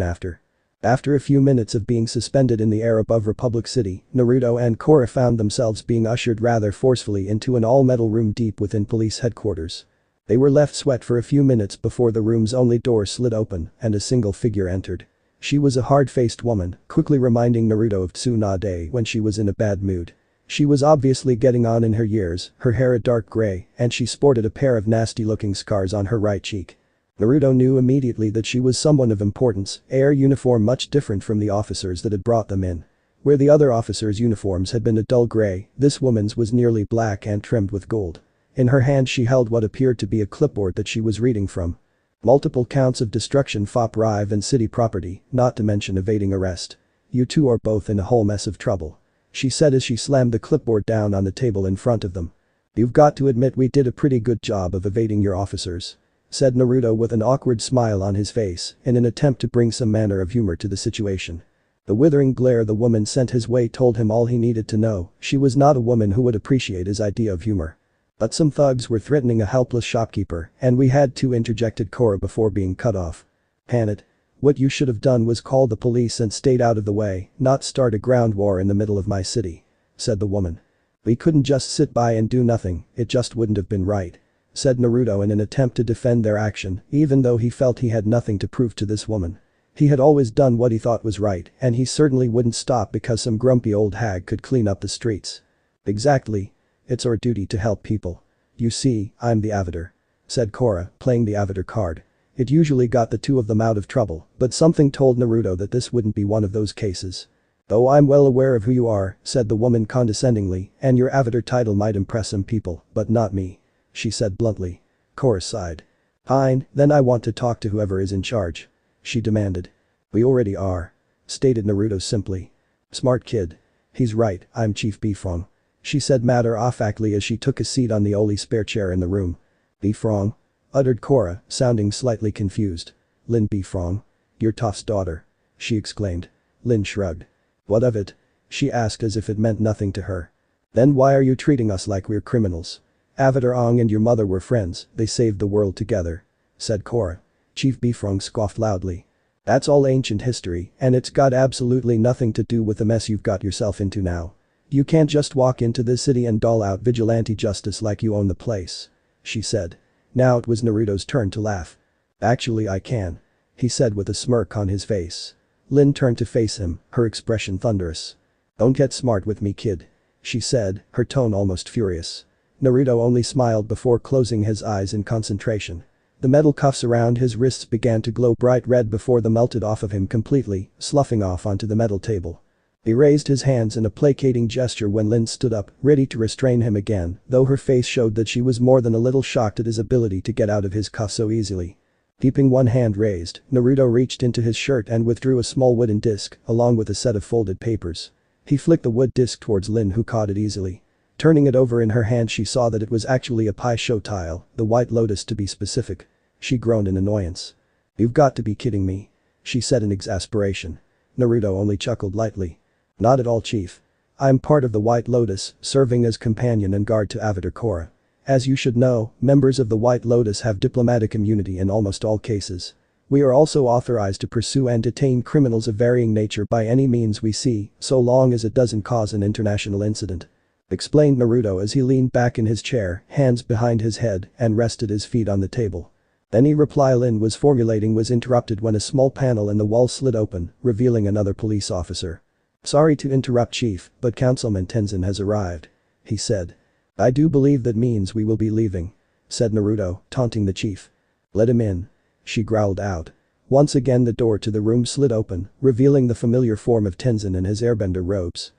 after. After a few minutes of being suspended in the air above Republic City, Naruto and Korra found themselves being ushered rather forcefully into an all-metal room deep within police headquarters. They were left sweat for a few minutes before the room's only door slid open and a single figure entered. She was a hard-faced woman, quickly reminding Naruto of Tsunade when she was in a bad mood. She was obviously getting on in her years, her hair a dark gray, and she sported a pair of nasty-looking scars on her right cheek. Naruto knew immediately that she was someone of importance, her uniform much different from the officers that had brought them in. Where the other officers' uniforms had been a dull gray, this woman's was nearly black and trimmed with gold. In her hand she held what appeared to be a clipboard that she was reading from. Multiple counts of destruction fop rive and city property, not to mention evading arrest. You two are both in a whole mess of trouble. She said as she slammed the clipboard down on the table in front of them. You've got to admit we did a pretty good job of evading your officers, said Naruto with an awkward smile on his face in an attempt to bring some manner of humor to the situation. The withering glare the woman sent his way told him all he needed to know. She was not a woman who would appreciate his idea of humor. But some thugs were threatening a helpless shopkeeper and we had to, interjected Korra before being cut off. Hanit. What you should have done was call the police and stayed out of the way, not start a ground war in the middle of my city, said the woman. We couldn't just sit by and do nothing, it just wouldn't have been right, said Naruto in an attempt to defend their action, even though he felt he had nothing to prove to this woman. He had always done what he thought was right and he certainly wouldn't stop because some grumpy old hag could clean up the streets. Exactly. It's our duty to help people. You see, I'm the Avatar, said Korra, playing the Avatar card. It usually got the two of them out of trouble, but something told Naruto that this wouldn't be one of those cases. Though I'm well aware of who you are, said the woman condescendingly, and your Avatar title might impress some people, but not me, she said bluntly. Korra sighed. Fine, then I want to talk to whoever is in charge, she demanded. We already are, stated Naruto simply. Smart kid. He's right, I'm Chief Beifong, she said matter-of-factly as she took a seat on the only spare chair in the room. Beifong? Uttered Korra, sounding slightly confused. Lin Beifong? Your Toph's daughter, she exclaimed. Lin shrugged. What of it? She asked as if it meant nothing to her. Then why are you treating us like we're criminals? Avatar Ong and your mother were friends, they saved the world together, said Korra. Chief Beifong scoffed loudly. That's all ancient history and it's got absolutely nothing to do with the mess you've got yourself into now. You can't just walk into this city and dole out vigilante justice like you own the place, she said. Now it was Naruto's turn to laugh. Actually I can, he said with a smirk on his face. Lin turned to face him, her expression thunderous. Don't get smart with me kid, she said, her tone almost furious. Naruto only smiled before closing his eyes in concentration. The metal cuffs around his wrists began to glow bright red before they melted off of him completely, sloughing off onto the metal table. He raised his hands in a placating gesture when Lin stood up, ready to restrain him again, though her face showed that she was more than a little shocked at his ability to get out of his cuffs so easily. Keeping one hand raised, Naruto reached into his shirt and withdrew a small wooden disc, along with a set of folded papers. He flicked the wood disc towards Lin who caught it easily. Turning it over in her hand she saw that it was actually a pie show tile, the White Lotus to be specific. She groaned in annoyance. You've got to be kidding me, she said in exasperation. Naruto only chuckled lightly. Not at all chief. I'm part of the White Lotus, serving as companion and guard to Avatar Korra. As you should know, members of the White Lotus have diplomatic immunity in almost all cases. We are also authorized to pursue and detain criminals of varying nature by any means we see, so long as it doesn't cause an international incident, explained Naruto as he leaned back in his chair, hands behind his head, and rested his feet on the table. Any reply Lin was formulating was interrupted when a small panel in the wall slid open, revealing another police officer. Sorry to interrupt chief, but Councilman Tenzin has arrived, he said. I do believe that means we will be leaving, said Naruto, taunting the chief. Let him in, she growled out. Once again the door to the room slid open, revealing the familiar form of Tenzin in his airbender robes.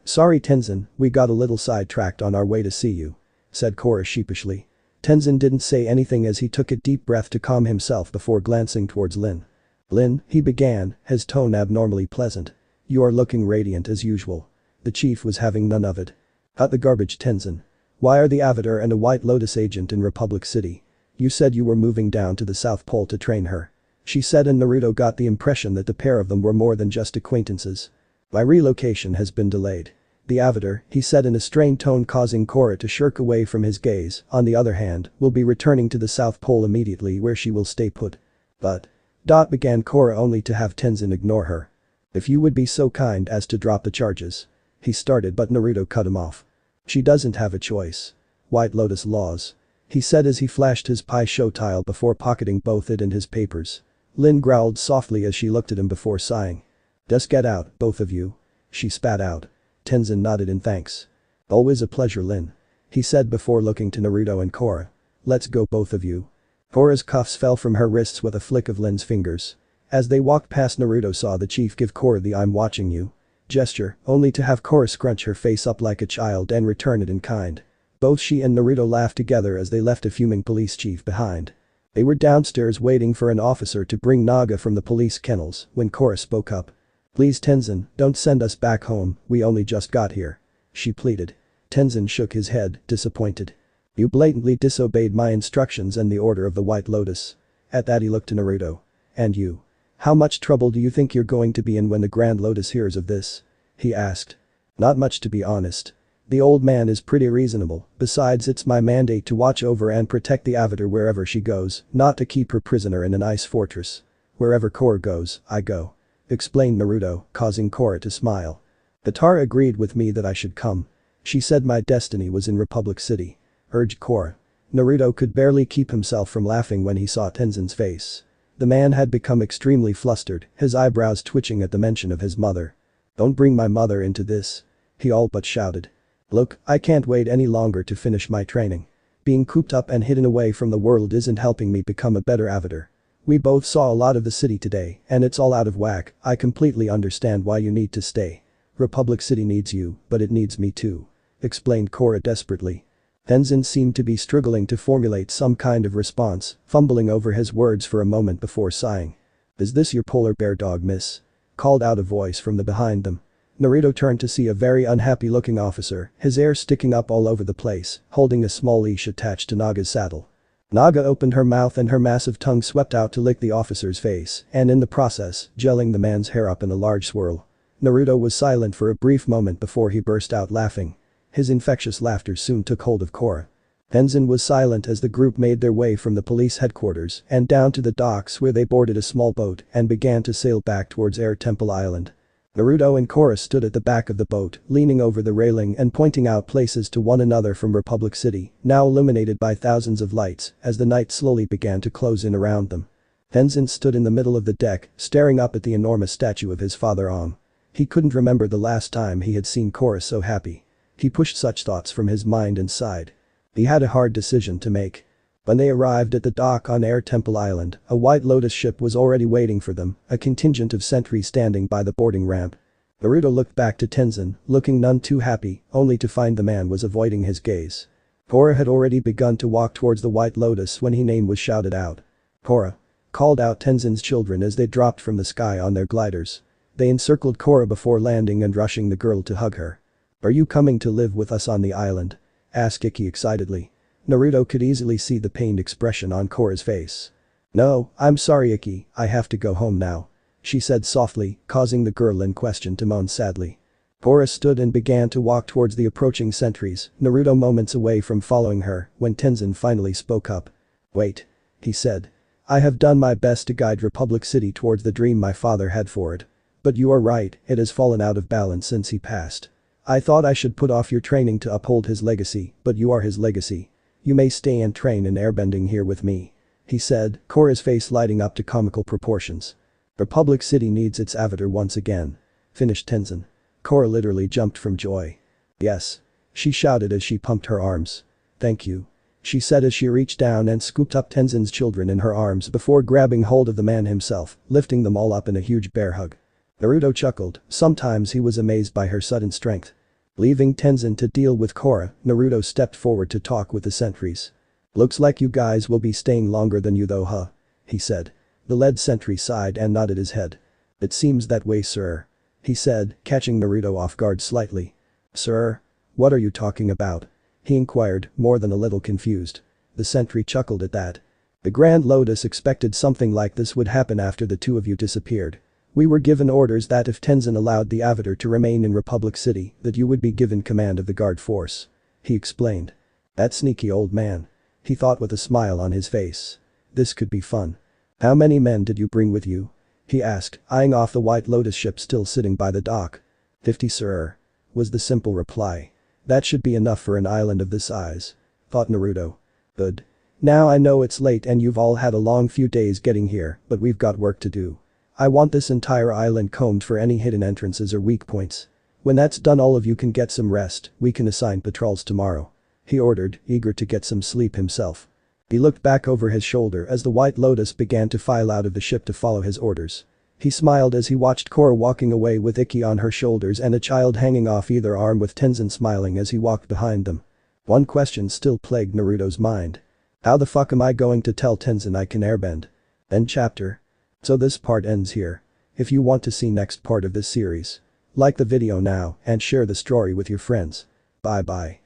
Sorry Tenzin, we got a little sidetracked on our way to see you, said Korra sheepishly. Tenzin didn't say anything as he took a deep breath to calm himself before glancing towards Lin. Lin, he began, his tone abnormally pleasant. You are looking radiant as usual. The chief was having none of it. Cut the garbage Tenzin. Why are the Avatar and a White Lotus agent in Republic City? You said you were moving down to the South Pole to train her. she said, and Naruto got the impression that the pair of them were more than just acquaintances. My relocation has been delayed. The Avatar, he said in a strained tone, causing Korra to shirk away from his gaze, on the other hand, will be returning to the South Pole immediately, where she will stay put. But. Began Korra, only to have Tenzin ignore her. If you would be so kind as to drop the charges. He started, but Naruto cut him off. She doesn't have a choice. White Lotus laws. He said as he flashed his Pi show tile before pocketing both it and his papers. Lin growled softly as she looked at him before sighing. Just get out, both of you. She spat out. Tenzin nodded in thanks. Always a pleasure, Lin. He said before looking to Naruto and Korra. Let's go, both of you. Korra's cuffs fell from her wrists with a flick of Lin's fingers. As they walked past, Naruto saw the chief give Korra the "I'm watching you" gesture, only to have Korra scrunch her face up like a child and return it in kind. Both she and Naruto laughed together as they left a fuming police chief behind. They were downstairs waiting for an officer to bring Naga from the police kennels when Korra spoke up. Please Tenzin, don't send us back home, we only just got here. She pleaded. Tenzin shook his head, disappointed. You blatantly disobeyed my instructions and the order of the White Lotus. At that he looked to Naruto. And you? How much trouble do you think you're going to be in when the Grand Lotus hears of this? He asked. Not much, to be honest. The old man is pretty reasonable, besides it's my mandate to watch over and protect the Avatar wherever she goes, not to keep her prisoner in an ice fortress. Wherever Korra goes, I go. Explained Naruto, causing Korra to smile. Katara agreed with me that I should come. She said my destiny was in Republic City. Urged Korra. Naruto could barely keep himself from laughing when he saw Tenzin's face. The man had become extremely flustered, his eyebrows twitching at the mention of his mother. Don't bring my mother into this. He all but shouted. Look, I can't wait any longer to finish my training. Being cooped up and hidden away from the world isn't helping me become a better Avatar. We both saw a lot of the city today, and it's all out of whack. I completely understand why you need to stay. Republic City needs you, but it needs me too. Explained Korra desperately. Tenzin seemed to be struggling to formulate some kind of response, fumbling over his words for a moment before sighing. Is this your polar bear dog, miss? Called out a voice from the behind them. Naruto turned to see a very unhappy looking officer, his hair sticking up all over the place, holding a small leash attached to Naga's saddle. Naga opened her mouth and her massive tongue swept out to lick the officer's face, and in the process, gelling the man's hair up in a large swirl. Naruto was silent for a brief moment before he burst out laughing. His infectious laughter soon took hold of Korra. Tenzin was silent as the group made their way from the police headquarters and down to the docks, where they boarded a small boat and began to sail back towards Air Temple Island. Naruto and Korra stood at the back of the boat, leaning over the railing and pointing out places to one another from Republic City, now illuminated by thousands of lights, as the night slowly began to close in around them. Tenzin stood in the middle of the deck, staring up at the enormous statue of his father Om. He couldn't remember the last time he had seen Korra so happy. He pushed such thoughts from his mind and sighed. He had a hard decision to make. When they arrived at the dock on Air Temple Island, a White Lotus ship was already waiting for them, a contingent of sentries standing by the boarding ramp. Naruto looked back to Tenzin, looking none too happy, only to find the man was avoiding his gaze. Korra had already begun to walk towards the White Lotus when his name was shouted out. Korra! Called out Tenzin's children as they dropped from the sky on their gliders. They encircled Korra before landing and rushing the girl to hug her. Are you coming to live with us on the island? Asked Ikki excitedly. Naruto could easily see the pained expression on Korra's face. No, I'm sorry Ikki, I have to go home now. She said softly, causing the girl in question to moan sadly. Korra stood and began to walk towards the approaching sentries, Naruto moments away from following her, when Tenzin finally spoke up. Wait. He said. I have done my best to guide Republic City towards the dream my father had for it. But you are right, it has fallen out of balance since he passed. I thought I should put off your training to uphold his legacy, but you are his legacy. You may stay and train in airbending here with me. He said, Korra's face lighting up to comical proportions. Republic City needs its Avatar once again. Finished Tenzin. Korra literally jumped from joy. Yes. She shouted as she pumped her arms. Thank you. She said as she reached down and scooped up Tenzin's children in her arms before grabbing hold of the man himself, lifting them all up in a huge bear hug. Naruto chuckled, sometimes he was amazed by her sudden strength. Leaving Tenzin to deal with Korra, Naruto stepped forward to talk with the sentries. Looks like you guys will be staying longer than you though, huh? He said. The lead sentry sighed and nodded his head. It seems that way, sir. He said, catching Naruto off guard slightly. Sir? What are you talking about? He inquired, more than a little confused. The sentry chuckled at that. The Grand Lotus expected something like this would happen after the two of you disappeared. We were given orders that if Tenzin allowed the Avatar to remain in Republic City, that you would be given command of the guard force. He explained. That sneaky old man. He thought with a smile on his face. This could be fun. How many men did you bring with you? He asked, eyeing off the White Lotus ship still sitting by the dock. 50, sir. Was the simple reply. That should be enough for an island of this size. Thought Naruto. Good. Now I know it's late and you've all had a long few days getting here, but we've got work to do. I want this entire island combed for any hidden entrances or weak points. When that's done all of you can get some rest, we can assign patrols tomorrow. He ordered, eager to get some sleep himself. He looked back over his shoulder as the White Lotus began to file out of the ship to follow his orders. He smiled as he watched Korra walking away with Ikki on her shoulders and a child hanging off either arm with Tenzin smiling as he walked behind them. One question still plagued Naruto's mind. How the fuck am I going to tell Tenzin I can airbend? End chapter. So this part ends here. If you want to see next part of this series, like the video now and share the story with your friends. Bye bye.